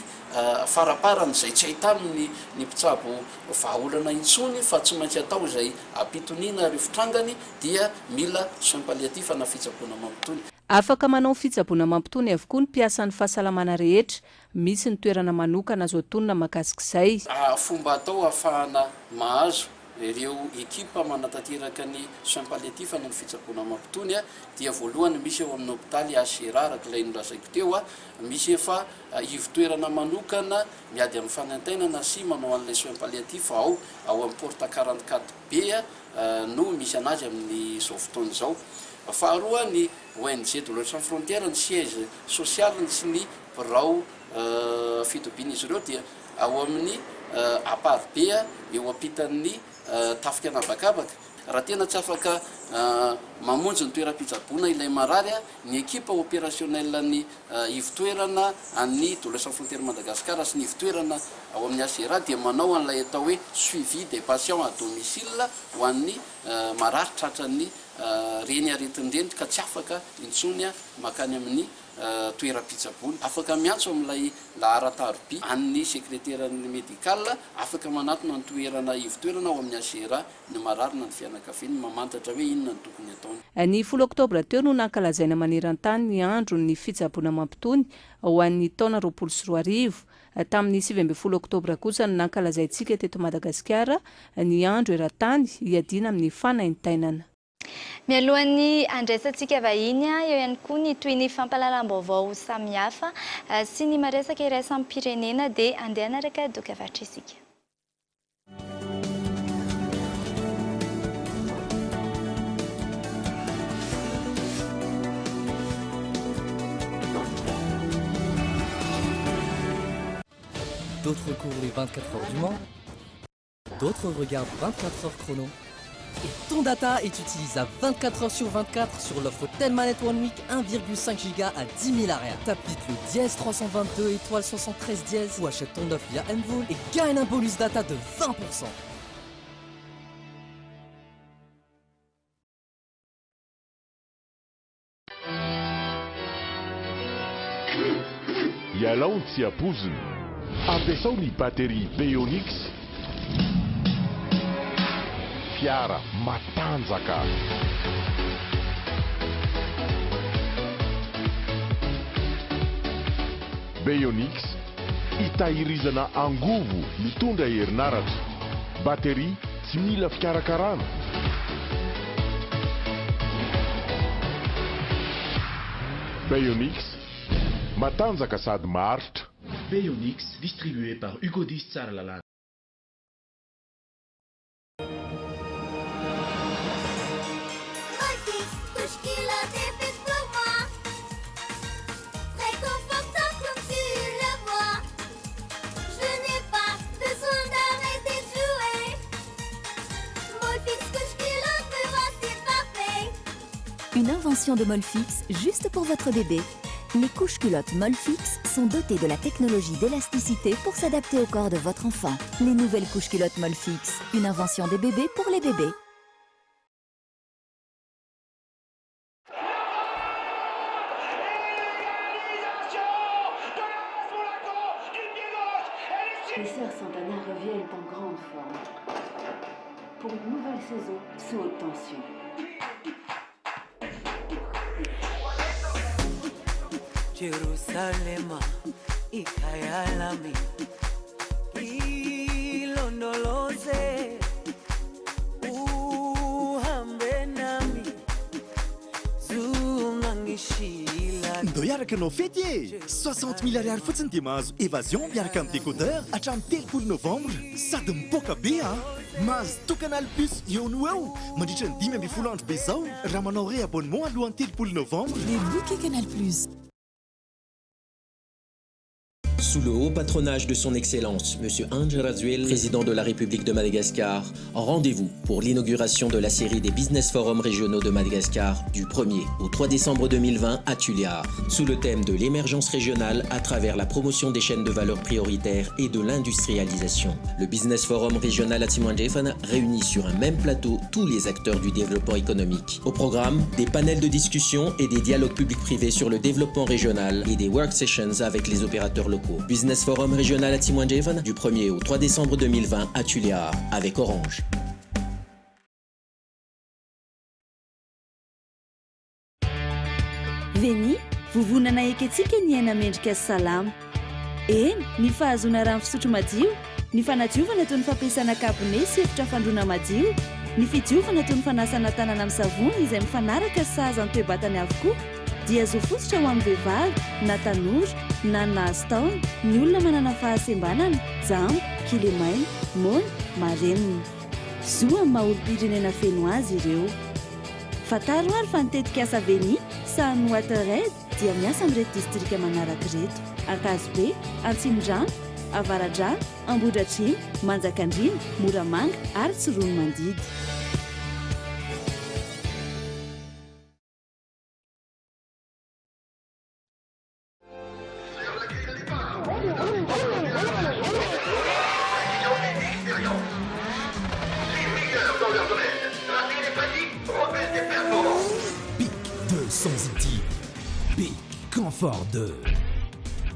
faraparany zay tsy ahitany ny mpitsabo vahaolana intsony fa tsy maintsy atao izay ampitoniana rivotrangany dia mila soins palliatifs na fitsaboana mampitony. Afaka manao fitsaboana mampitony avokoa ny mpiasan'ny fahasalamana rehetra, misy ny toerana manokana azo atonina mahakasik'izay. Fomba atao ahafahana mahazo ireo ekipa manatanteraka ny soins palliatifs na ny fitsaboana mampitony dia voalohany misy eo amin'ny hôpitaly ACR araka ilay nolazaiko teo misy efa ivitoerana manokana miady amin'ny fanantenana sy manao an'ilay soins palliatifs ao amin'ny porte 44B no misy anazy amin'ny zao fotoana izao. Faharoa ny ONG de l'Sans Frontières ny siège social sy ny birao fitobiana izy ireo dia ao amin'ny aparbe eo ampitan'ny tafika anabakabaka. Raha tena tsy afaka mamonjy ny toeram-pitsaboana ilay marary ny ekipa opérationnel ny ivitoerana any de l'Sans Frontières Madagascar sy ny ivitoerana ao amin'ny ACR dia manao an'ilay atao hoe suivi des patients à domicile ho an'ny marary tratran'ny reny aretin'ireny ka tsy afaka intsony makany amin'ny toeram-pitsaboana. Afaka miantso amin'ilay laharataroby an'ny secrétaire-ny médical afaka manatona ny toerana ivitoerana ao amin'ny ACR ny marary na ny fianakaviany mamantatra hoe inona ny tokony ataony. Ny 10 oktobra teo no nankalazaina maneran-tany ny andro ny fitsaboana mampitony ho an'ny taona 2024. Tamin'ny 7 oktobra kosa no nankalazaintsika teto Madagasikara ny andro eran-tany hiadiana amin'ny fanaintainana. Mialohan'ny andraisantsika vahiny eo ihany koa ny toy ny fampahalalam-baovao samihafa sy ny maresaka iraisan'ny pirenena dia andeha anaraka doka avatra isika. D'autres courent les 24 heures du Mans, d'autres regardent 24 heures chrono. Et ton data est utilisé à 24 heures sur 24 sur l'offre Telma Net One Week 1,5 Go à 10 000 arrières. Tape vite le dièse 322 étoile 73 dièse ou achète ton offre via Mvool et gagne un bonus data de 20%. Ialao tsy apozina. Ampiasao ny batterie Vaovao. Fiara matanjaka. Vaovao hitahirizana angovo mitondra herinaratra. Batterie tsy mila fikarakarana. Vaovao matanjaka sady maharitra. Vaovao distribué par Hugo Dis Tsarlalana. Une invention de Molfix juste pour votre bébé. Les couches culottes Molfix sont dotées de la technologie d'élasticité pour s'adapter au corps de votre enfant. Les nouvelles couches culottes Molfix, une invention des bébés pour les bébés. Les sœurs Santana reviennent en grande forme pour une nouvelle saison sous haute tension. Jerusalema ikayalami ilondoloze uhambe nami zungangishila Ndo iaraka anao fety e 60 000 ariary fotsiny dia mahazo évasion miaraka amin'ny décodeur hatramin'ny 3 novembre sady mipoaka be mahazo to canal plus eo no eo mandritra ny 10 andro be zao raha manao ré abonnement alohan'ny 3 novembre. Les bouquets Canal Plus. Sous le haut patronage de son Excellence, M. Ange Razuel, président de la République de Madagascar, rendez-vous pour l'inauguration de la série des Business Forums régionaux de Madagascar du 1er au 3 décembre 2020 à Tuliar, sous le thème de l'émergence régionale à travers la promotion des chaînes de valeur prioritaires et de l'industrialisation. Le Business Forum régional à Timandjefan réunit sur un même plateau tous les acteurs du développement économique. Au programme, des panels de discussion et des dialogues publics-privés sur le développement régional et des work sessions avec les opérateurs locaux. Business Forum régional à Timandjefan du 1er au 3 décembre 2020 à Tuliar avec Orange. Veni, vovonana eketsika ny aina mendrika salama. Eny, ny fahazona rano fisotro madio, ny fanadiovana toy ny fampiasana kabone sy efitra fandroana madio, ny fidiovana toy ny fanasana tanana amin'ny savony izay mifanaraka sahaza ny toe-batany avokoa, dia azo fototra ho amin'ny vehivavy, na tanora, na nahazo taona, ny olona manana fahasembanana, jamba, kilemaina, mona, marenina. Zo amin'ny maha-olom-pirenena feno azy ireo. Fataro ary fa nitetika asa Veni, Sahany Watered dia miasa amin'irety distrika manaraka ireto: Akazobe, Antsindrano, Avaradrano, Ambohidratrimo, Manjakandriana, Moramanga ary Tsirono Mandidy. Bic 200 itimes. Bic Confort 2.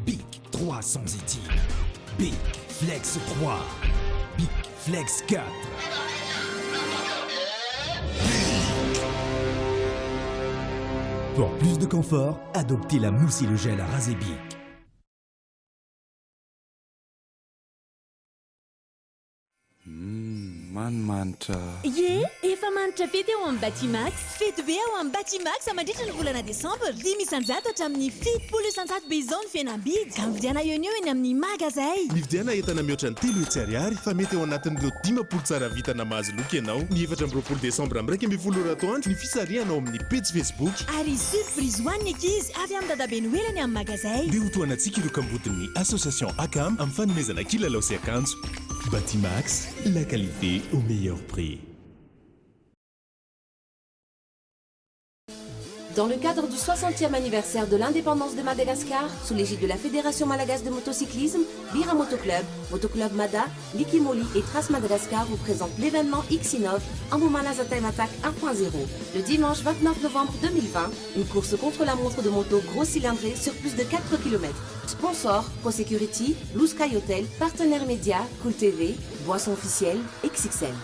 Bic 300 itimes. Bic Flex 3. Bic Flex 4. Pour plus de confort, adoptez la mousse et le gel à raser Bic. Manimanitra. Ye, efa manitra fety ao amin'ny Batimax. Fety be ao amin'ny Batimax mandritra ny volana Desambra. 500 hatramin'ny 70% be izao ny fihenam-bidy. Ka mividiana eo eny amin'ny magazay. Mividiana entana mihoatra ny 3 hetsy ariary fa mety ao anatin'ireo 10 tsara vita na mahazo loka ianao. Ny 4 Desambra am'raika ambin'ny 10 atoandro ny fisarianao amin'ny page Facebook. Ary surprise ho an'ny ankizy avy amin'ny dadabe noelany amin'ny magazay. Dia hotoanantsika ireo kambodin'ny association ACAM amin'ny fanomezana kilalao sy akanjo. Batimax, la qualité au meilleur prix. Dans le cadre du 60e anniversaire de l'indépendance de Madagascar, sous l'égide de la Fédération malagasse de motocyclisme, Bira Motoclub, Motoclub Mada, Likimoli et Trace Madagascar vous présentent l'événement Xinov Ambomalaza Time Attack 1.0. Le dimanche 29 novembre 2020, une course contre la montre de moto gros cylindrée sur plus de 4 km. Sponsor, ProSecurity, Blue Sky Hotel, partenaire média, Cool TV, boisson officielle, XXL.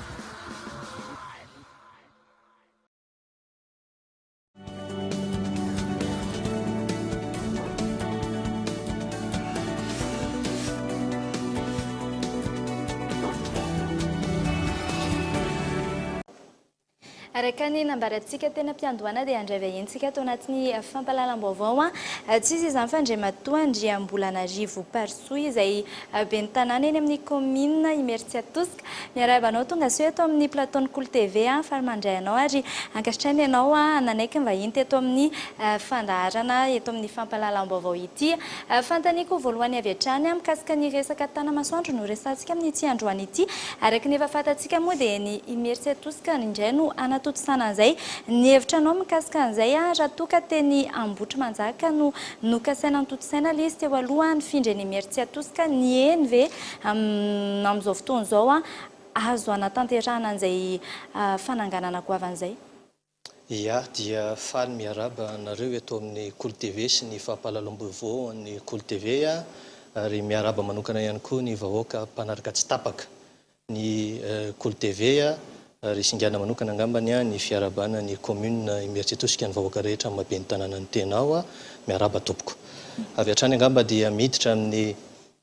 Araka ny nambarantsika tena mpiandohana dia andray vahentsika ato anatin'ny fampahalalam-baovao tsy izy izany fa Andriamatoa Andriambolanarivo Parsoa izay ben'ny tanàna eny amin'ny commune Imeritsiatoska miarabanao tonga soa eto amin'ny plateau Cool TV faramandray anao ary ankasitrany ianao nanaiky ny vahiny teto amin'ny fandaharana eto amin'ny fampahalalam-baovao ity. Fantaniko voalohany avy hatrany mikasika ny resaka tanamasoandro no resantsika amin'ny ity androany ity. Araka ny efa fantatsika moa dia ny Imeritsiatoska indray no sanan'izay ny hevitranao mikasika an'izay raha toka teny Ambotry Manjaka no nokasaina ny totosaina ilay izy teo aloha ny findreny Imeritsiatoska ny eny ve amin'izao fotoana izao azo anatanterahana an'izay fananganana goavan'izay. Ia, dia faly miaraba nareo eto amin'ny Cool TV sy ny fampahalalam-baovao ny Cool TV ary miaraba manokana ihany koa ny vahoaka mpanaraka tsy tapaka ny Cool TV ary singana manokana angambany ny fiarabana ny commune Imeritsiatoska ny vahoaka rehetra mabe ny tanàna ny tenao miaraba tompoko. Avy hatrany angamba dia miditra amin'ny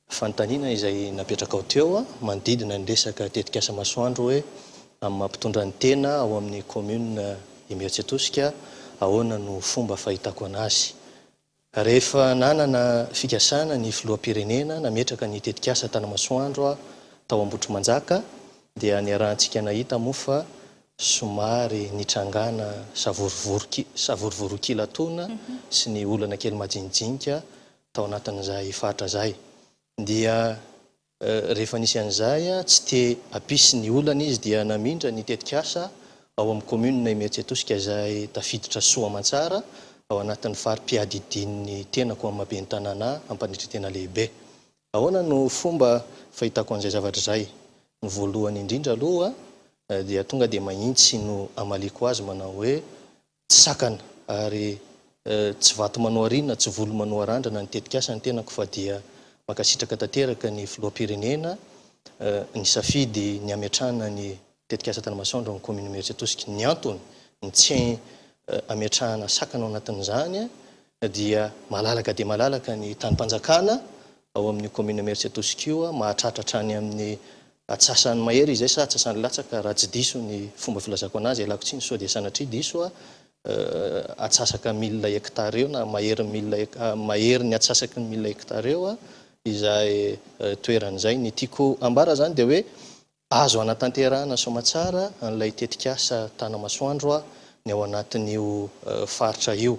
fanontaniana izay napetraka ao teo manodidina ny resaka tetikasa masoandro hoe amin'ny mampitondra ny tena ao amin'ny commune Imeritsiatoska ahoana no fomba fahitako anazy. Rehefa nanana fikasana ny filoham-pirenena nametraka ny tetikasa tanamasoandro tao Ambotry Manjaka dia ny arahantsika nahita moa fa somary nitrangana savorovorokila tona sy ny olana kely majinijinika tao anatin'izay fatra zay. dia rehefa nisy an'izay a tsy te apisy ny olana izy dia namindra ny tetikasa ao amin'ny commune Imeritsiatosika izay tafiditra Soamantsara ao anatin'ny farim-piadidin'ny tenako amin'ny maben'ny tanàna ampanidry tena lehibe. Ahoana no fomba fahitako an'izay zavatra izay? Ny voalohany indrindra aloha dia tonga dia mahintsy no amaliko azy manao hoe tsy sakana ary tsy vato manao arina, tsy volo manao arandrana ny tetikasa ny tenako fa dia makasitraka tanteraka ny filoham-pirenena ny safidy ny ametrahana ny tetikasa Tanamasoandro amin'ny commune Imeritsiatosika. Ny antony ny tsy ametrahana sakana ao anatin'izany dia malalaka dia malalaka ny tany-panjakana ao amin'ny commune Imeritsiatosika io mahatratratra any amin'ny atsasany mahery izay sa atsasany latsaka raha tsy diso ny fomba filazako anazy alako tsy ny sao dia sanatria diso atsasaka 1000 hektara eo na mahery ny atsasaky ny 1000 hektara eo izay toeran'izay. Ny tiako ambara zany dia hoe azo anatanterahana somatsara an'ilay tetikasa Tanamasoandro ny ao anatin'io faritra io.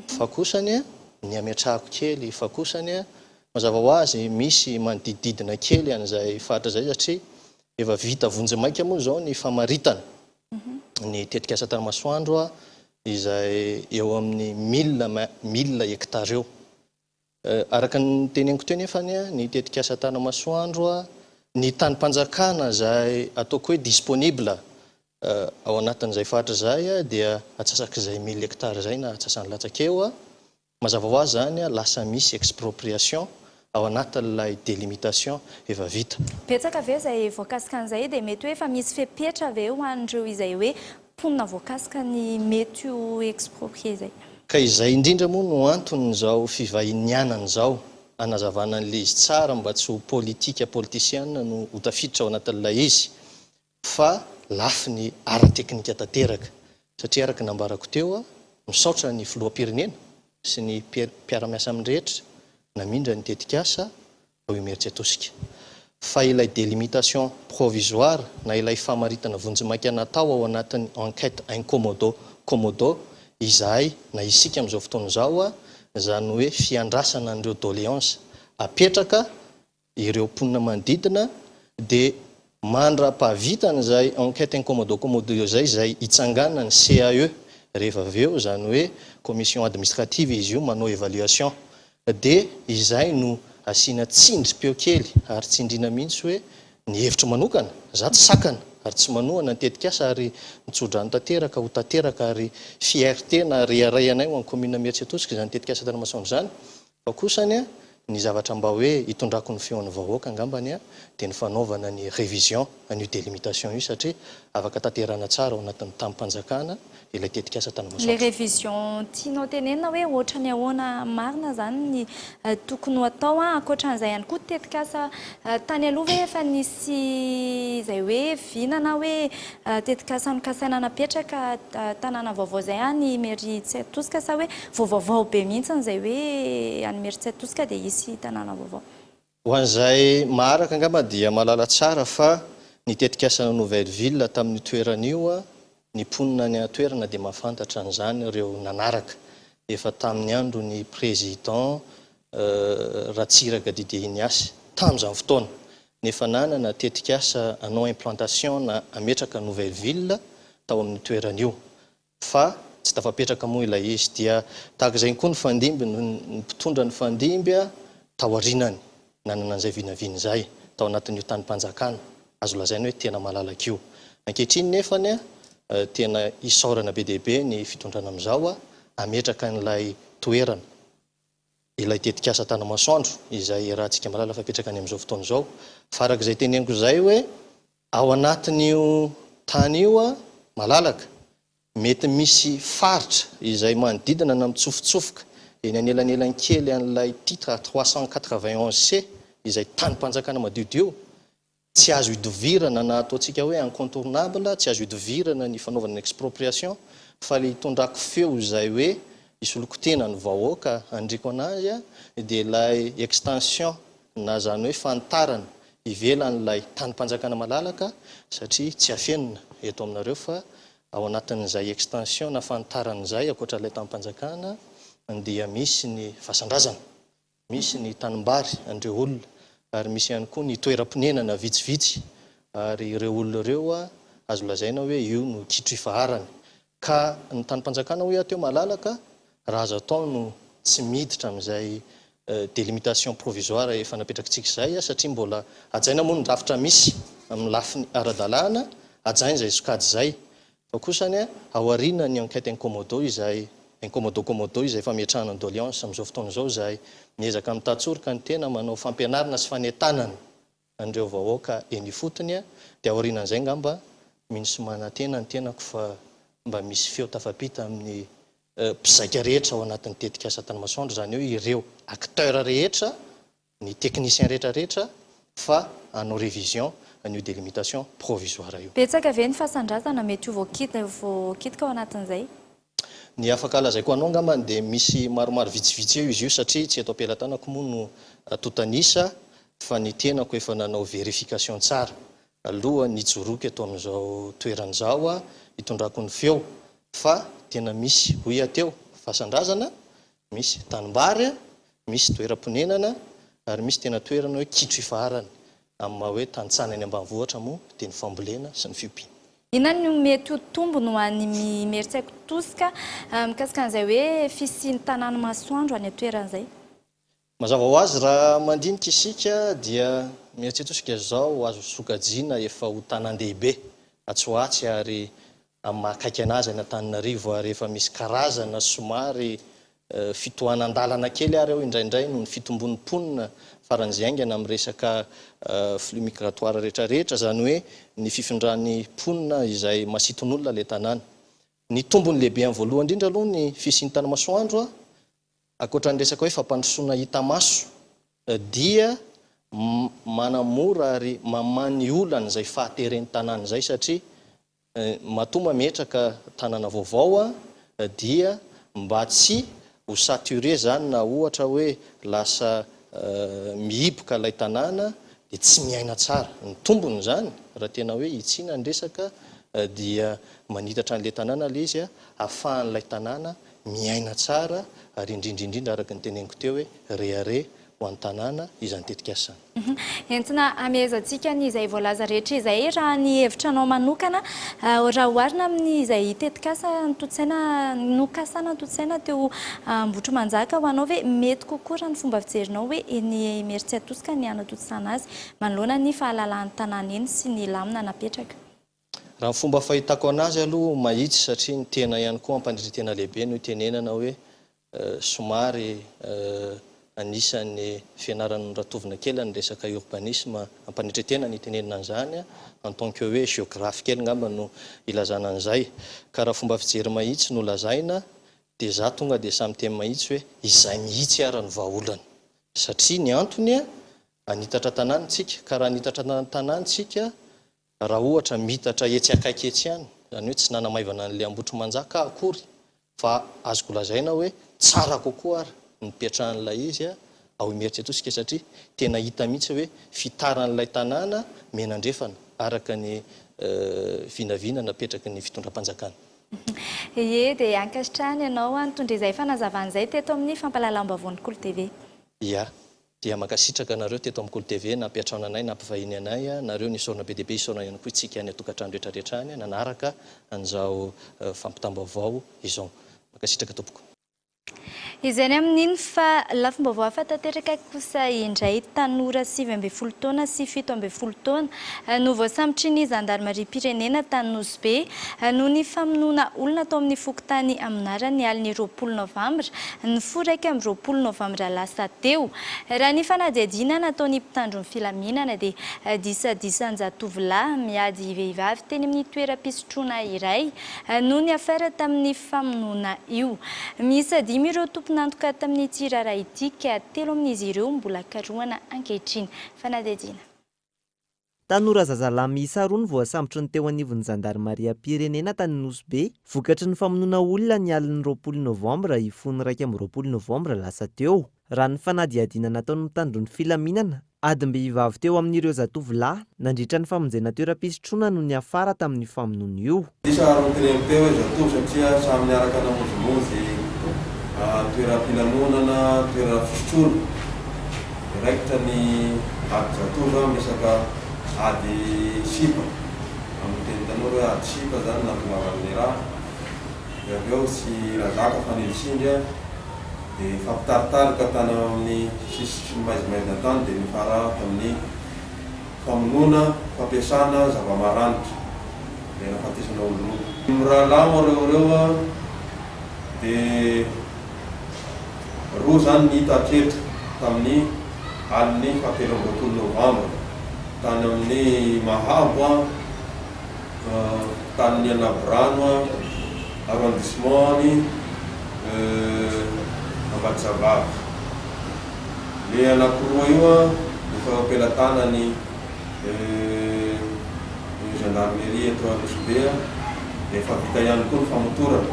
Fa kosany ny ametrahako kely fa kosany mazava ho azy misy manodidididina kely an'izay faritra zay satria efa vita vonjy-maika moa zao ny famaritana ny tetikasa Tanamasoandro izay eo amin'ny 1000 hektara eo. Araka ny teneniko teo nefany ny tetikasa Tanamasoandro ny tany-panjakana zay ataoko hoe disponible ao anatin'izay faritra zay dia atsasak'izay 1000 hektara zay na atsasany latsaka eo. Mazava ho azy zany lasa misy expropriation ao anatin'ilay délimitation efa vita. Betsaka ve izay voakasika an'izay dia mety hoe efa misy fepetra ve ho an'ireo izay hoe mponina voakasika ny mety ho exproprie izay? Ka izay indrindra moa no anton'izao fivahinianana zao anazavana an'ilay izy tsara mba tsy ho politika politisiana no hotafiditra ao anatin'ilay izy fa lafy ny ara-teknika tanteraka satria araka nambarako teo misaotra ny filoham-pirenena sy ny mpiara-miasa amin'ny rehetra namindra ny tetikasa ao Imeritsiatosika fa ilay délimitation provisoire na ilay famaritana vonjy-maika natao ao anatin'ny enquête incommodo izay na isika amin'izao fotoana izao zany hoe fiandrasana an'ireo doléance apetraka ireo mponina manodidina dia mandra-pahavitan'izay enquête incommodo izay itsangana ny CAE rehefa avy eo zany hoe commission administrative izy io manao évaluation dia izay no asiana tsindry-peo kely ary tsindriana mihitsy hoe ny hevitra manokana za tsy sakana ary tsy manohana ny tetikasa ary mitsodrano tanteraka ho tanteraka ary fierté na rearayanay ho amin'ny commune Imeritsiatosika zany tetikasa Tanamasoandro zany fa kosany ny zavatra mba hoe hitondrako ny feon'ny vahoaka angambany dia ny fanaovana ny révision an'io délimitation io satria afaka tanterana tsara ao anatin'ny tamin'mpanjakana ilay tetikasa Tanamasoandro. Les révisions tianao tenenina hoe ohatra ny ahoana marina zany ny tokony ho atao ankoatran'izay ihany koa tetikasa tany aloha hoe efa nisy izay hoe vinana hoe tetikasa nokasaina napetraka tanàna vaovao zay any Imeritsiatosika sa hoe vaovao be mihitsy izay hoe any Imeritsiatosika dia isy tanàna vaovao. Ho an'izay maharaka angamba dia malala tsara fa ny tetikasa Novembre tamin'ny toeran'io ny mponina ny toerana dia mahafantatra an'izany ireo nanaraka efa tamin'ny andro ny président Ratsiraka Didier Iniasy tamin'izany fotoana nefa nanana tetikasa anao implantation na ametraka Novembre tao amin'ny toeran'io fa tsy tafapetraka moa ilay izy dia tahaka izay koa ny fandimby ny mpitondra ny fandimby tao arinany nanana an'izay vinavina izay tao anatin'io tany-panjakana azo lazaina hoe tena malalaka io. Ankehitriny nefany tena isaorana be dehibe ny fitondrana amin'izao ametraka n'ilay toerana ilay tetikasa Tanamasoandro izay rahantsika malala fapetraka any amin'izao fotoana izao fa arak'izay teneniko izay hoe ao anatin'io tany io malalaka mety misy faritra izay manodidina na mitsofotsofoka eny anelanelany kely an'ilay titre 391C izay tany-panjakana madiodio tsy azo hidovirana na ataontsika hoe incontournable tsy azo hidovirana ny fanaovana expropriation fa le hitondrako feo izay hoe isolokotena ny vahoaka andriko anazy dia ilay extension na zany hoe fantarana ivelan'ilay tany-panjakana malalaka satria tsy afenina eto aminareo fa ao anatin'izay extension na fantaran'izay akoatran'ilay tany-panjakana dia misy ny fasandrazana misy ny tanimbary andreo olona ary misy ihany koa ny toeram-ponenana vitsivitsy ary ireo olona ireo a azo lazaina hoe io no kitro ifaharany ka ny tany-panjakana hoe ateo malalaka raha azo atao no tsy miditra amin'izay délimitation provisoire efa napetrakintsika izay satria mbola ajaina moa ny rafitra misy amin'ny lafiny ara-dalàna ajaina izay sokajy izay fa kosany ao aoriana ny enquête incommodo izay incommodo izay fametrahana doléance amin'izao fotoana izao izay miezaka mitatsoroka ny tena manao fampianarana sy fanentanana andreo vahoaka eny fotony dia ao aorianan'izay ngamba minisy manantena ny tenako fa mba misy feo tafapita amin'ny mpizaika rehetra ao anatin'ny tetika asa tany masoandro zany hoe ireo acteur rehetra ny technicien rehetrarehetra fa hanao révision an'io délimitation provisoire io. Betsaka ve ny fahasandrasana mety ho voakitika ao anatin'izay? Ny afaka lazaiko anao ngambany dia misy maromaro vitsivitsy eo izy io satria tsy eto am-pelantanako moa no totanisa fa ny tenako efa nanao vérification tsara aloha nijoroky eto amin'izao toeran'izao hitondrako ny feo fa tena misy hoy ateo fahasandrasana misy tanimbary misy toeram-ponenana ary misy tena toerana hoe kitro ifaharany amin'ny maha hoe tanitsana any ambanivohitra moa dia ny fambolena sy ny fiompiana. Inona no mety ho tombony ho an'ny mieritsaiko tosika mikasika an'izay hoe fisian'ny tanàna masoandro any toeran'izay? Mazava ho azy raha mandinika isika dia mieritsaiko tosika izao azo sokajiana efa ho tanan-dehibe atsoatsy ary amin'ny mahakaiky anazy any Antananarivo ary efa misy karazana somary fitohanan-dalana kely ary ao indraindray noho ny fitombon'ny mponina faran'izay aingana amin'ny resaka flux migratoire rehetrarehetra zany hoe ny fifindran'ny mponina izay masiton'olona le tanàna. Ny tombony lehibe amin'ny voalohany indrindra aloha ny fisian'ny tany masoandro akoatra ny resaka hoe fampandrosoana hita maso dia manamora ary mamany olana izay fahateren'ny tanàna izay satria matoma metraka tanàna vaovao dia mba tsy ho saturé zany na ohatra hoe lasa mihiboka ilay tanàna dia tsy miaina tsara ny tombony zany raha tena hoe hitsina ny resaka dia manitatra an'ilay tanàna le izy ahafahan'ilay tanàna miaina tsara ary indrindrindrindra araka ny teneniko teo hoe rehare ho an'ny tanàna izany tetika asany. Entina amezantsika ny izay voalaza rehetra izay raha ny hevitranao manokana raha oharina amin'ny izay tetikasa nototsaina nokasana nototsaina teo Ambotro Manjaka ho anao hoe mety kokoa raha ny fomba fijerinao hoe ny Mieritsaitosika ny anatotsana azy manoloana ny fahalalan'ny tanàna eny sy ny lamina napetraka. Raha ny fomba fahitako anazy aloha mahitsy satria ny tena ihany koa ampandritra tena lehibe no tenenana hoe somary anisan'ny fianaran'ny ratovina kely ny resaka urbanisme ampandritretena ny tenenina an'izany en tant que hoe géographe kely ngamba no ilazana an'izay ka raha fomba fijery mahitsy no lazaina dia za tonga dia samy teny mahitsy hoe izay mihitsy ara ny vahaolana satria ny antony anitatra tanànantsika ka raha anitatra tanàntsika raha ohatra mitatra etsy akaiky etsy ihany zany hoe tsy nanamaivana n'le Ambotro Manjaka akory fa azoko lazaina hoe tsara kokoa ary nipetrahan'ilay izy ao Mieritsaitosika satria tena hita mihitsy hoe fitaran'ilay tanàna menandrefana araka ny vinavina napetraky ny fitondram-panjakana. Ie dia ankasitrahany ianao nitondra izay fanazavan'izay teto amin'ny fampahalalam-bavon'ny Kolo TV. Ia, dia mankasitraka nareo teto amin'ny Kolo TV nampiatrana anay nampivahiny anay nareo nisaorana be dia be isaorana ihany koa itsika any atokantrano rehetrarehetra any nanaraka an'izao fampitam-baovao izao. Mankasitraka tompoko. Izany amin'iny fa lafim-baovao ahafantateraka kosa indray tanora 7 taona sy 7 taona no voasambotra ny zandarmaria-pirenena tany Nosbe noho ny famonoana olona tao amin'ny fokontany aminarany aliny 20 novambra ny 20 novambra lasa teo. Raha ny fanadihadiana nataony mpitandro ny filaminana dia disadisa-tovolahy miady vehivavy teny amin'ny toeram-pisotroana iray noho ny afara tamin'ny famonoana io. Miisa 5 ireo tompon'antoka tamin'ny tirara ity ka 3 amin'izy ireo mbola karohana ankehitriny. Fanadihadiana. Tanora zazalahy miisa 2 ny voasambotry ny teo anivon'ny zandarmaria-pirenena tany Nosbe vokatry ny famonoana olona ny aliny 20 novambra ifony 20 novambra lasa teo. Raha ny fanadihadiana nataony mitandro ny filaminana adim-behivavy teo amin'ireo zatovolahy nandritra ny famonjena toeram-pisotroana no ny afara tamin'ny famonoana io. Isa aron-teo zatovo satria samy miaraka namonjimonjy toeram-pilanonana, toeram-fisotroana. raikitra ny ady zatovo misaka ady sipa amin'ny teny tanora hoe ady sipa zany natongavan'ny raha dia avy eo sy razaka fanelisindry dia fampitaritarika tany amin'ny sisy maizimaizina tany dia nifara tamin'ny famonoana fampiasana zava-maranitra dia nafatesana olo miralamo reo dia roa zany nihita hatretra tamin'ny alin'ny fahatelo amby roapolo novembre tany amin'ny Mahabo tany Anabrano arrondissement-ny Vaovao. Le anankiroa io efa ampelantanany gendarmerie eto Anosibe efa vita ihany koa ny famotorana.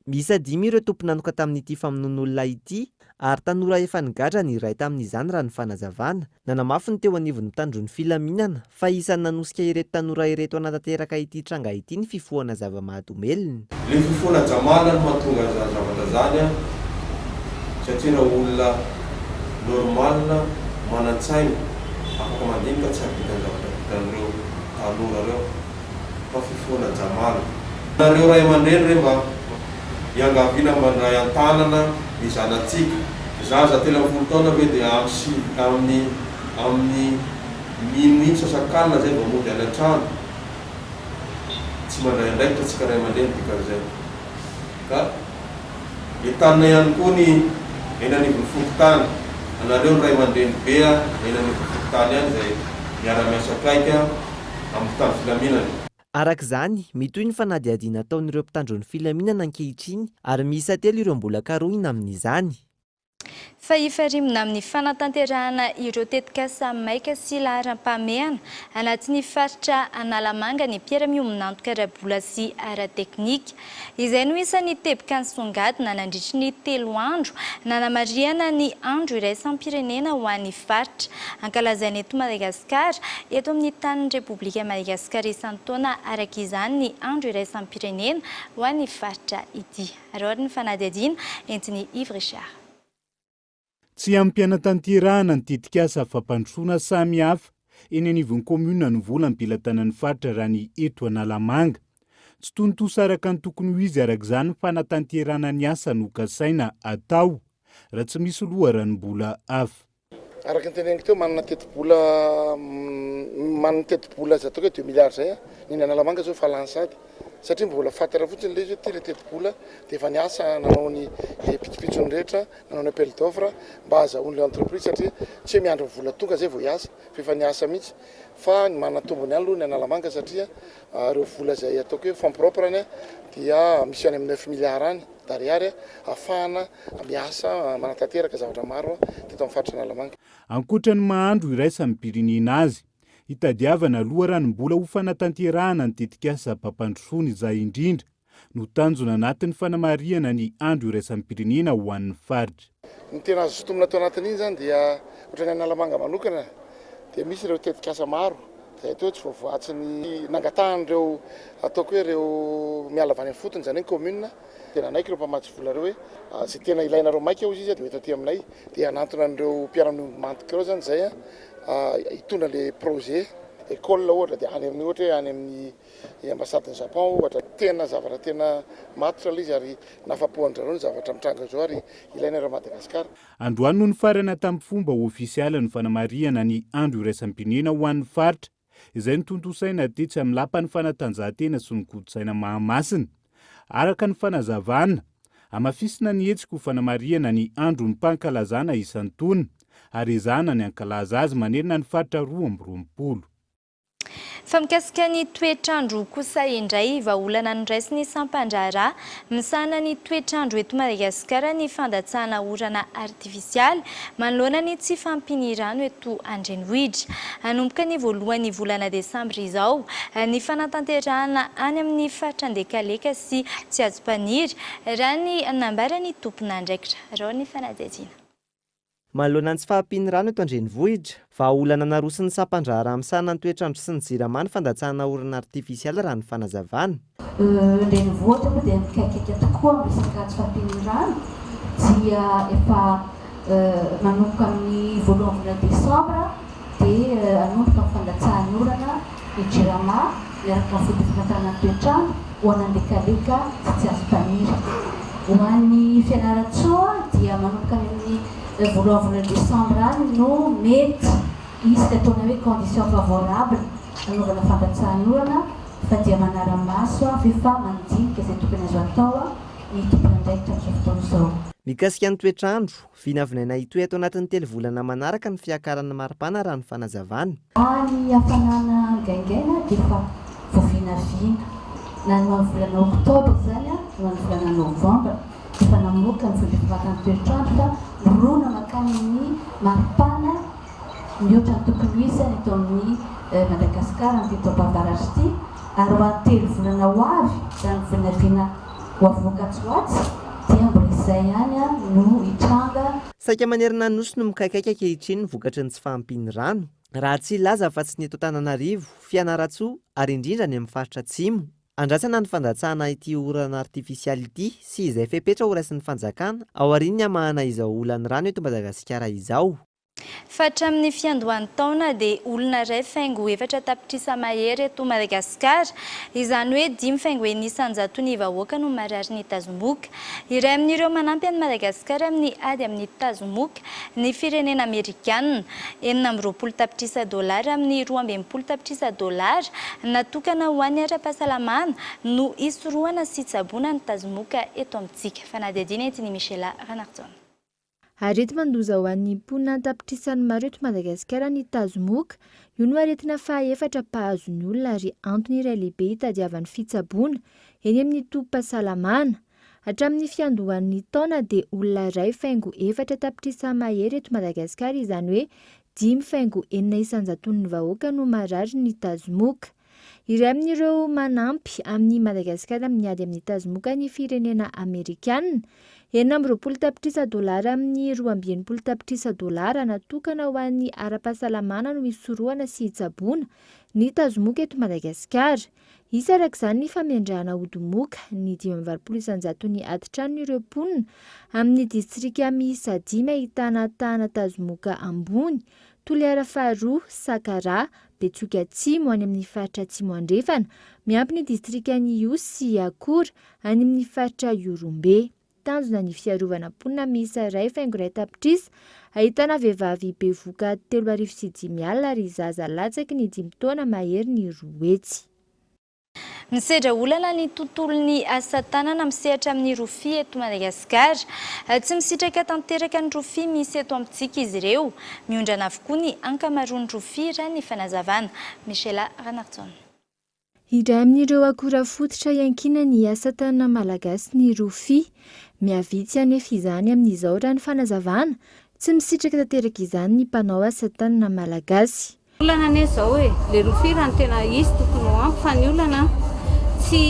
Miisa 5 ireo tompon'anoka tamin'ity famonoan'olona ity ary tanora efa nigadra ny iray tamin'izany raha ny fanazavana. Nanamafy ny teo anivon'ny mpitandro ny filaminana fa isan'ny nanosika ireto tanora ireto anatanteraka ity tranga ity ny fifohana zava-mahadomeliny. Le fifohana jamala no mahatonga zavatra zany satria raha olona normal manan-tsaina afaka mandinika tsy havitan'ny zavatra vitan'ireo tanora reo fa fifohana jamala. Nareo ray aman-dreny re mba iangaviana mandray an-tanana ny zanatsika. Zaza 30 taona hoe dia amin'ny minitra sasakalina zay vao mody any an-trano. Tsy mandray andraikitra tsika ray aman-dreny dikan'izay. Ka entanina ihany koa ny eny anivon'ny fokotany. Anareo ny ray aman-dreny bea eny anivon'ny fokotany ihany zay miara-miasa akaika amin'ny tany filaminana. Arak'izany, mitohy ny fanadihadiana ataon'ireo mpitandro ny filaminana ankehitriny ary miisa 3 ireo mbola karohina amin'izany. Fa hifarimina amin'ny fanatanterahana ireo tetikasa maika sy laharam-pahamehana anatin'ny faritra Analamanga ny mpiara-miombonantoka ara-bola sy ara-teknika. Izay no isan'ny tebika nisongadina nandritry ny 3 andro nanamariana ny andro iraisam-pirenena ho an'ny faritra. Ankalazainy eto Madagasikara, eto amin'ny tanin'ny Repoblika Madagasikara isan-taona araka izany ny andro iraisam-pirenena ho an'ny faritra ity. Ary ny fanadihadiana entiny Yves Richard. Tsy ampianatanterahana ny tetikasa fampandrosoana samy hafa eny anivon'ny komuna ny vola mpilatanan'ny faritra raha ny eto Analamanga. Tsy tontosa araka ny tokony ho izy arak'izany fanatanterahana ny asa no kasaina atao raha tsy misy loharanom-bola hafa. Araka ny teneniko teo manana teti-bola zatao hoe 2 milliards zay ny Analamanga zao fa lansady satria mbola fatara fotsiny le ty le teti-bola dia efa niasa nanao ny pitsopitsony rehetra nanao ny appel d'offre mba azahoan'le entreprise satria tsy hoe miandro vola tonga zay vao hiasa fa efa niasa mihitsy fa ny manatombony ihany aloha ny Analamanga satria reo vola zay ataoko hoe fonds propre dia misy any amin'ny 9 milliards any dariary ahafahana miasa manatanteraka zavatra maro teto amin'ny faritra Analamanga. Ankoatra ny mahandro iraisan'ny pirenena azy, hitadiavana loharanom-bola ho fanatanterahana ny tetikasa mpampandrosoana izay indrindra no tanjona anatin'ny fanamariana ny andro iraisan'ny pirenena ho an'ny faritra. Ny tena azo sotomina tao anatin'iny zany dia ohatran'ny Analamanga manokana dia misy ireo tetikasa maro zay teo tsy voavoatsy ny nangatahan'ireo ataoko hoe ireo miala avany amin'ny fotony zany hoe commune tena naiky ireo mpamatsy vola reo hoe zay tena ilainareo maika eo izy dia mety aty aminay dia anantona an'ireo mpiara-mantoka ireo zany zay hitondra le projet Kolo ohatra dia any amin'ny ohatra any amin'ny ambasadiny Japon ohatra tena zavatra tena matotra izy ary nafapohandrareo ny zavatra mitranga zao ary ilainareo Madagasikara. Androany no ny farana tamin'ny fomba ofisialy ny fanamariana ny andro iraisam-pirenena ho an'ny faritra. Izay ny tontosaina tetsy amin'ny lapan'ny fanatanjahantena sy ny kolotsaina Mahamasina. Araka ny fanazavana, amafisina ny hetsika ho fanamariana ny andro ny mpankalazana isan-taona ary ezahana ny ankalaza azy manerana ny faritra 2020. Fa mikasika ny toetrandro kosa indray vahaolana niraisy ny sampandraharaha misahana ny toetrandro eto Madagasikara ny fandatsahana orana artifisialy manoloana ny tsy fampinirano eto andrenivohitra. Hanomboka ny voalohan'ny volana Desambra izao ny fanatanterahana any amin'ny faritra Andekaleka sy tsy azo mpaniry raha ny nambarany tompon'andraikitra. Raha ny fanadihadiana. Manoloana ny tsy fahampiany eto andrenivohitra, vahaolana narosin'ny sampandraharaha misahana ny toetrandro sy ny jirama ny fandatsahana orana artifisialy raha ny fanazavana. Andrenivohitra moa dia mikaikika tokoa amin'ny resaka tsy fahampiany dia efa manomboka amin'ny voalohany volana desambra dia anomboka mifandatsahan'ny orana ny jirama miaraka ny fodifikantarana toetrandro ho anandekaleka tsy azo mpaniry. Ho an'ny fianaratsoa dia manomboka amin'ny voalohany volana desambra any no mety isika ataona hoe condition favorable anaovana fandatsahan'ny orana fa dia manara-maso fefa mandinika izay tokony azo atao ny tompony andraikitra amin'izao fotoana izao. Mikasika ny toetrandro, vinavinaina hitoy ato anatin'ny 3 volana manaraka ny fiakaran'ny maripana raha ny fanazavana. Ny hafanana gaingaina dia efa voavinavina na ny amin'ny volana oktobra izany no amin'ny volana novembre efa namoaka ny fodifikantarana toetrandro fa mirona makany ny maripana mihoatra ny tokony ho izy eto amin'ny Madagasikara ny teto am-bavarazy ity ary ho an'ny 3 volana ho avy raha ny vinavina ho avoakatsoatsy dia mbola izay ihany no hitranga. Saika manerana nosy no mikaikaika ankehitriny ny vokatry ny tsy fahampiany rano. Raha tsy ilaza fa tsy ny eto Antananarivo, Fianaratsoa ary indrindra ny amin'ny faritra Atsimo. Andrasana ny fandatsahana ity orana artifisialy ity sy izay fepetra ho raisin'ny fanjakana ao aoriany hamahana izao olan'ny rano eto Madagasikara izao. Fa hatramin'ny fiandohan'ny taona dia olona iray faingo 4 tapitrisa mahery eto Madagasikara, izany hoe 5 faingo enisanjato ny vahoaka no marary ny tazomboka. Iray amin'ireo manampy an'i Madagasikara amin'ny ady amin'ny tazomboka ny firenena Amerikanina, $920 tapitrisa amin'ny $220 tapitrisa natokana ho an'ny ara-pahasalamana no isorohana sy tsaboana ny tazomboka eto amintsika. Fanadihadiana ety ny Michela Ranarton. Arety mandoza ho an'ny mponina tapitrisan'ny maro eto Madagasikara ny tazomoka, io no aretina faha-efatra mpahazon'ny olona ary antony iray lehibe hitadiavan'ny fitsaboana eny amin'ny tobim-pahasalamana. Hatramin'ny fiandohan'ny taona dia olona iray faingo 4 tapitrisa mahery eto Madagasikara, izany hoe 5 faingo 400 ny vahoaka no marary ny tazomoka. Iray amin'ireo manampy amin'ny Madagasikara amin'ny ady amin'ny tazomoka ny firenena Amerikanina, $920 tapitrisa amin'ny $220 tapitrisa natokana ho an'ny ara-pahasalamana no isorohana sy hitsaboana ny tazomoka eto Madagasikara. Isa arak'izany ny famindrahana odi-moka ny 520 ny atitrano ireo mponina amin'ny distrika miisa 5 ahitana tahana tazomoka ambony, Toliara Faharoa, Sakara, Betsioka Atsimo any amin'ny faritra Atsimo Andrefana, miampy ny distrika ny Iosy sy Akora any amin'ny faritra Iorombe. Tanjona ny fiarovana mponina miisa 1.2 tapitrisa, ahitana vehivavy bevoka 3,5 alina ary zaza latsaky ny 5 taona mahery ny 2 hetsy. Misedra olana ny tontolon'ny asa tanana misehatra amin'ny rofia eto Madagasikara. Tsy misitraka tanteraka ny rofia misy eto amintsika izy ireo. Miondrana avokoa ny ankamaroan'ny rofia raha ny fanazavana. Michela Ranarton. Iray amin'ireo akora fototra iankina ny asa tanana malagasy ny rofia. Miavitsy anefa izany amin'izao raha ny fanazavana. Tsy misitraka tanteraka izany ny mpanao asa tanana malagasy. Olana ane zao hoe, le rofia raha ny tena izy tokony ho ampy fa ny olana tsy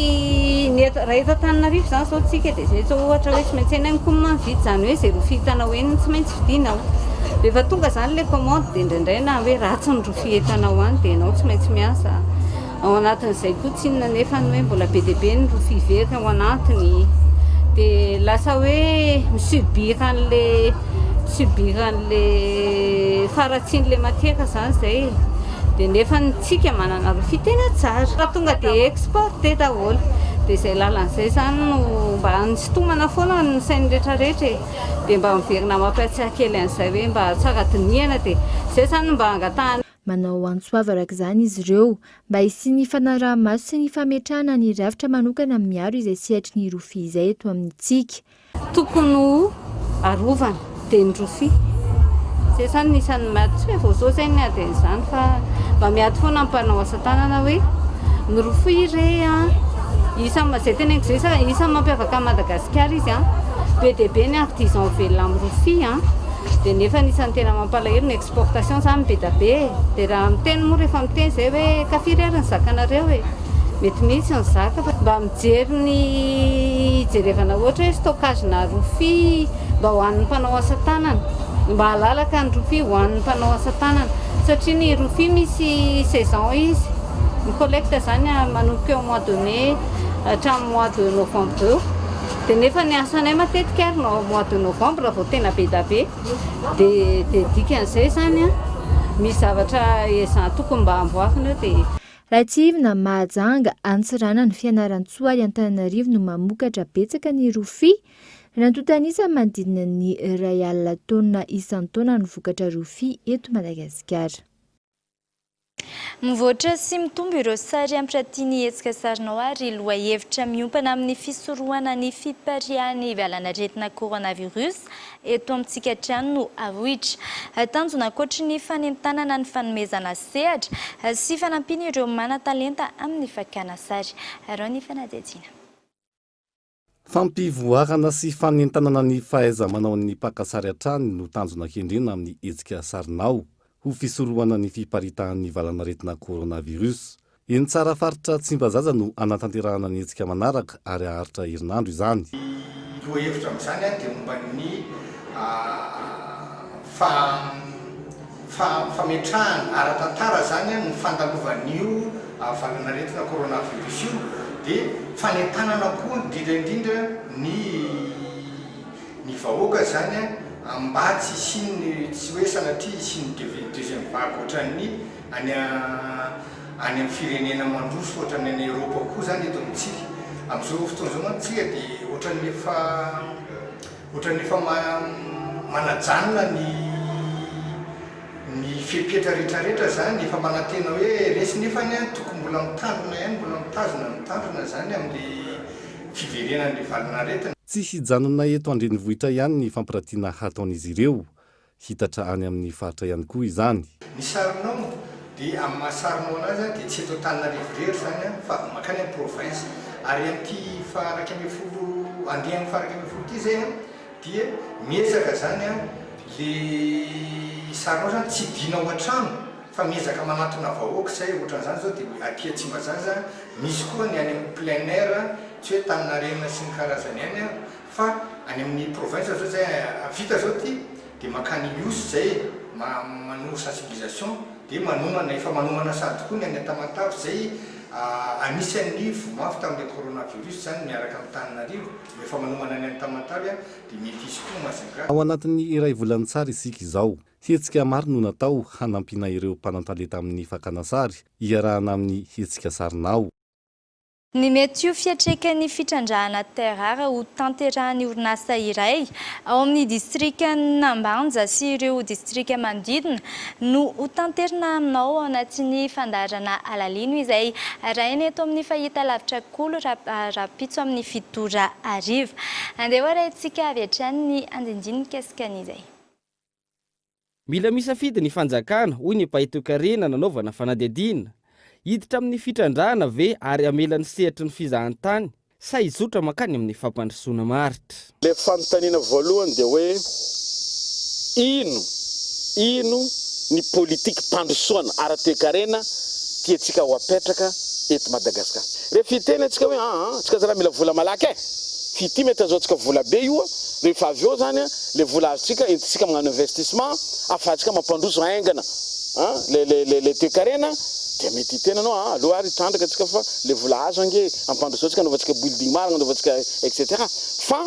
raha eto Antananarivo izany zao tsika dia izay ohatra hoe tsy maintsy eny amin'ny koa mividy izany hoe izay rofia hitanao eny tsy maintsy vidinao. Rehefa tonga izany ilay commande dia indraindray na hoe ratsy ny rofia hitanao any dia ianao tsy maintsy miasa. Ao anatin'izay koa tsy inona nefa hoe mbola be dia be ny rofia verika ao anatiny. Dia lasa hoe misubika an'ilay faratsian'ilay matiaka izany izay. Dia nefa tsika manana rofia tena tsara. Raha tonga dia exporté daholo. Dia izay lalan'izay izany no mba hansitomana foana ny sain'ny rehetrarehetra. Dia mba miverina mampiatsika kely an'izay hoe mba tsara dinihana dia izay izany mba angatahana. Manao antsoava arak'izany izy ireo mba hisian'ny fanaraha-maso sy ny fametrahana ny rafitra manokana miaro izay sehatry ny rofia izay eto amintsika. Tokony ho arovana dia ny rofia. Izay izany nisan'ny maty hoe vao zao izay ny adiny izany fa mba miady foana mpanao asa tanana hoe ny rofia ireny izay tena isan'ny mampiavaka an'i Madagasikara izy be dia be ny artisan velona amin'ny rofia dia nefa nisan'ny tena mampalahelo ny exportation izany be da be. Dia raha miteny moa rehefa miteny izay hoe kafiry ary ny zakanareo hoe mety misy ny zaka fa mba mijery ny jerevana ohatra hoe stockage na rofia mba ho an'ny mpanao asa tanana, mba halalaka ny rofia ho an'ny mpanao asa tanana satria ny rofia misy saison izy. Ny collecte izany manomboka eo mois de mai hatramin'ny mois de novembre. dia nefa ny asanay matetika ary no mois de novembre vao tena be da be dia dikan'izay zany a misy zavatra tokony mba amboarina eo dia Ratsivina mahajanga antsirana ny fianaran-tsoa any Antananarivo no mamokatra betsaka ny rofia rantotanisa manodidina ny 1 taona isan-taona ny vokatra rofia eto Madagasikara. Mivoatra sy mitombo ireo sary ampiraty ny hetsika sarinao ary loha hevitra miompana amin'ny fisorohana ny fiparihan'ny valan'aretina coronavirus eto amintsika trano no avohitra. Tanjona ankoatra ny fanentanana ny fanomezana sehatra sy fanampiana ireo manan-talenta amin'ny fakana sary. Arao ny fanadihadiana. Fampivoarana sy fanentanana ny fahaiza-manao ny mpakasary hatrany no tanjona kendrena amin'ny hetsika sarinao ho fisorohana ny fiparitahan'ny valan'aretina coronavirus. Eny tsara faritra Tsimbazaza no anatanterahana ny hetsika manaraka ary aharitra herinandro izany. Loha hevitra amin'izany dia momba ny fametrahana ara-tantara zany ny fandalovan'io valan'aretina coronavirus io dia fanentanana koa indrindra ny vahoaka zany mba tsy siny tsy hoe sanatria siny deuxième vague ohatran'ny any amin'ny firenena mandroso ohatran'ny any Europa koa zany eto amintsika. Amin'izao fotoana izao mantsika dia ohatran'ny efa manajanona ny fepetra rehetrarehetra zany efa manantena hoe resy nefany tokony mbola mitandrona ihany mbola mitandrona zany amin'ny fiverenan'ny valan'aretina. Tsy hijanona eto andrenivohitra ihany ny fampiratiana hataon'izy ireo, hitatra any amin'ny faritra ihany koa izany. Ny sarinao dia amin'ny mahasarinao anazy dia tsy eto Antananarivo rery zany fa makany amin'ny province ary amin'ity faharaka ambin'ny folo andeha amin'ny faharaka ambin'ny folo ity zay dia miezaka zany le sarinao zany tsy dinao an-trano fa miezaka manatona vahoaka zay ohatran'izany zao dia aty Tsimbazaza misy koa ny any amin'ny plein air tsy hoe Taninarenina sy ny karazany ihany fa any amin'ny province zao zay vita zao ty dia makany iosy zay manao sensibilisation dia efa manomana sady koa ny any Tamatavy zay anisan'ny vomafy tamin'ilay coronavirus zany miaraka amin'ny Tananarivo efa manomana any Tamatavy dia mety izy koa Majunga. Ao anatin'ny iray volana tsara isika izao, hetsika maro no natao hanampiana ireo mpanantalenta amin'ny fakana sary iarahana amin'ny hetsika sarinao. Ny mety io fiatrekan'ny fitrandrahana terara ho tanterahan'ny orinasa iray ao amin'ny distrika Nambanja sy ireo distrika manodidina no ho tanterina aminao ao anatin'ny fandarana alalino izay arahina eto amin'ny fahita lavitra Kolo rapitso amin'ny fitora ariva. Andeha arahintsika avy hatrany ny andindinika asikan'izay. Mila misafidy ny fanjakana hoy ny mpaitokarena nanaovana fanadihadiana. Hiditra amin'ny fitrandrahana ve ary amelan'ny sehatra ny fizahantany sa izotra makany amin'ny fampandrosoana maritra. Le fanontaniana voalohany dia hoe ino ny politika mpandrosoana ara-toekarena tiantsika ho apetraka eto Madagasikara. Rehefa hiteny antsika hoe tsika zara mila vola malaky fity mety azaontsika vola be io rehefa avy eo zany le vola azotsika entintsika magnano investissement afahantsika mampandroso aingana le toekarena dia mety hitenanao aloha ary trandraka atsika fa le vola azo ange ampandrosoantsika anaovantsika building maro anaovantsika etc. Fa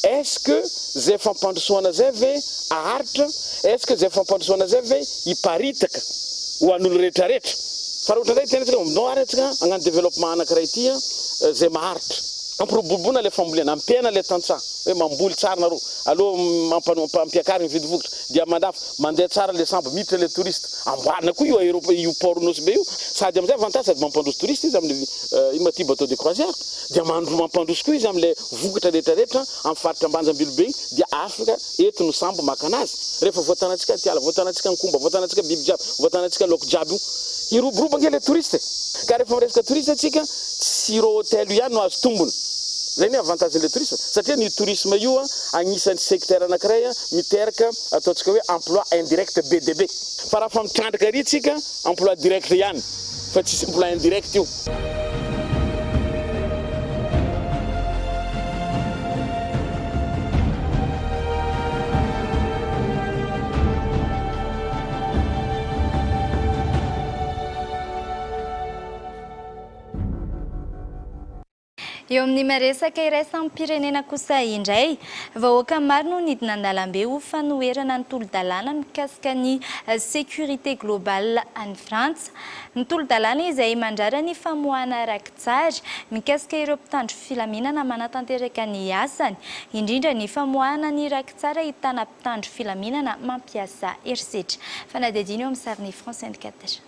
est-ce que zay fampandrosoana zay ve aharitra, est-ce que zay fampandrosoana zay ve hiparitaka ho an'olo rehetrarehetra. Fa raha ohatra ndray tenantsika aminao ary atsika hagnano développement anankiray ity zay maharitra ampirobolibona le fambolena ampena le tantsaha hoe mamboly tsara nareo aloha mampiakary mividy vokatra dia mandafy mandeha tsara le sambo miditra le touriste amboarina koa io pornosy be io sady amin'izay avantage sady mampandroso touriste izy amin'ny ino maty bateau de croisière dia mampandroso koa izy amin'le vokatra rehetrarehetra amin'ny faritra ambanjambilo be dia afaka ety no sambo maka anazy rehefa voatanantsika tiala voatanantsika ny komba voatanantsika biby jiaby voatanantsika laoko jiaby io iroboroba nge le touriste ka rehefa miresaka touriste atsika tsy ro hôtel ihany no azo tombony. Zay ny avantagen'le tourisme satria ny tourisme io agnisan'ny secteur anankiray miteraka ataontsika hoe emploi indirect BDB fa raha fa mitrandraka ary tsika emploi direct ihany fa tsisy emploi indirect io. eo amin'ny maresaka iraisam-pirenena kosa indray vahoaka maro no nidina an-dalambe ho fanoherana ny tolo-dalàna mikasika ny sécurité globale any frantsa ny tolo-dalàna izay mandrara ny famoahana rakitsary mikasika ireo mpitandro filaminana manatanteraka ny asany indrindra ny famoahana ny rakitsary ahitana mpitandro filaminana mampiasa herisetra fanadidiny eo amin'ny sariny France 24.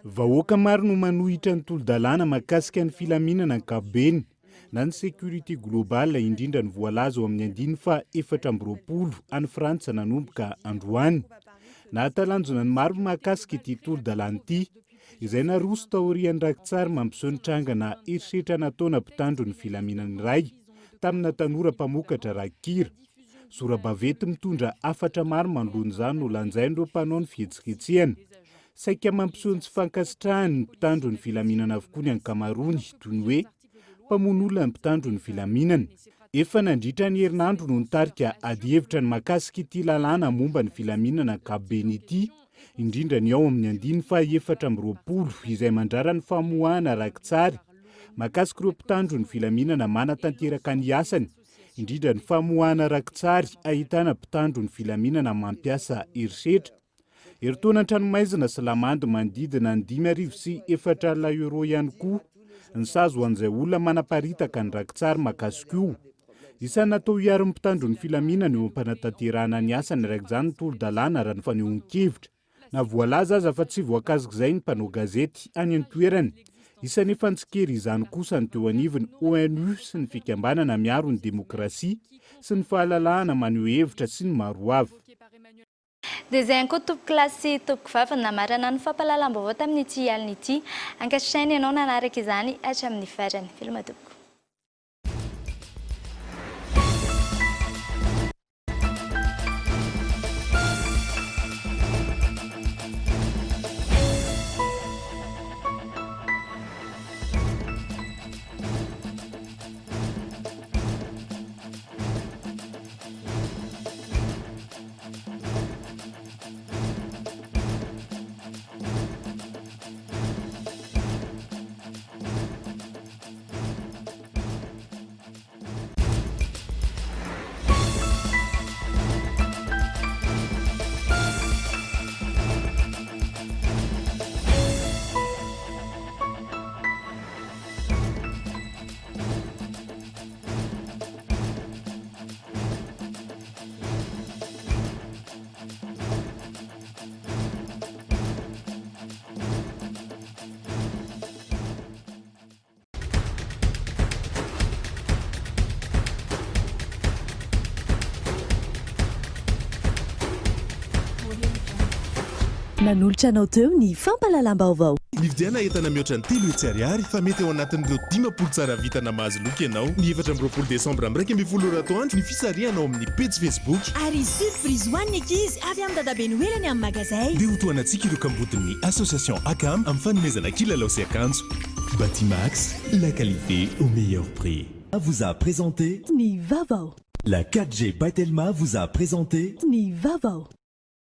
Vahoaka maro no manohitra ny tolo-dalàna makasika ny filaminana ankabeny na ny sécurité globale indrindra ny voalaza ao amin'ny 2020 any Frantsa nanomboka androany. Nahatalanjona ny maro makasika ity tolo-dalàna ity izay naroso taorian'ny rakitsary mampiseho ny trangana herisetra nataona mpitandro ny filaminana iray tamina tanora mpamokatra rakikira. Sora-bavety mitondra afatra maro manoloana izany no lanjain'ireo mpanao ny fihetsiketsehana. Saika mampiseho ny tsy fankasitrahany ny mpitandro ny filaminana avokoa ny ankamarony toy ny hoe mpamono olona ny mpitandro ny filaminana. Efa nandritra ny herinandro no nitarika ady hevitra ny makasika ity lalàna momba ny filaminana ankabeny ity indrindra ny ao amin'ny 2020 izay mandrara ny famoahana rakitsary makasika ireo mpitandro ny filaminana manatanteraka ny asany indrindra ny famoahana rakitsary ahitana mpitandro ny filaminana mampiasa herisetra. Eritaona an-tranomaizina sy lamando manodidina ny 5,400 euro ihany koa ny sazo ho an'izay olona manaparitaka ny rakitsary makasika io. Isany natao hiaro ny mpitandro ny filaminana eo am-panatanterahana ny asany araka izany ny tolo-dalàna raha ny fanehoan-kevitra. Na voalaza aza fa tsy voakazika izay ny mpanao gazety any an-toerany. Isany efa nitsikera izany kosa ny teo anivony ONU sy ny fikambanana miaro ny demokrasia sy ny fahalalahana maneho hevitra sy ny maro hafa. Dia izay ankoa tompoko lasy tompoko vava namarana ny fampahalalam-baovao tamin'ity alina ity ankatrinainy ianao nanaraka izany hatramin'ny farany. Veloma tompoko. Nanolotra anao teo ny fampahalalam-baovao. Ny vidiana entana mihoatra ny 3 ariary fa mety ao anatin'ireo 10 tsara vita na mahazo loka ianao. Ny 24 desambra am'raika ambin'ny folo atoandro ny fisarianao amin'ny page Facebook. Ary surprise ho an'ny ankizy avy amin'ny dadabe noelany amin'ny magazay. Dia ho toanantsika ireo kambodin'ny association ACAM amin'ny fanomezana kilalao sy akanjo. Batimax, la qualité au meilleur prix. Vous a présenté Ni Vaovao. La 4G Batelma vous a présenté Ni Vaovao.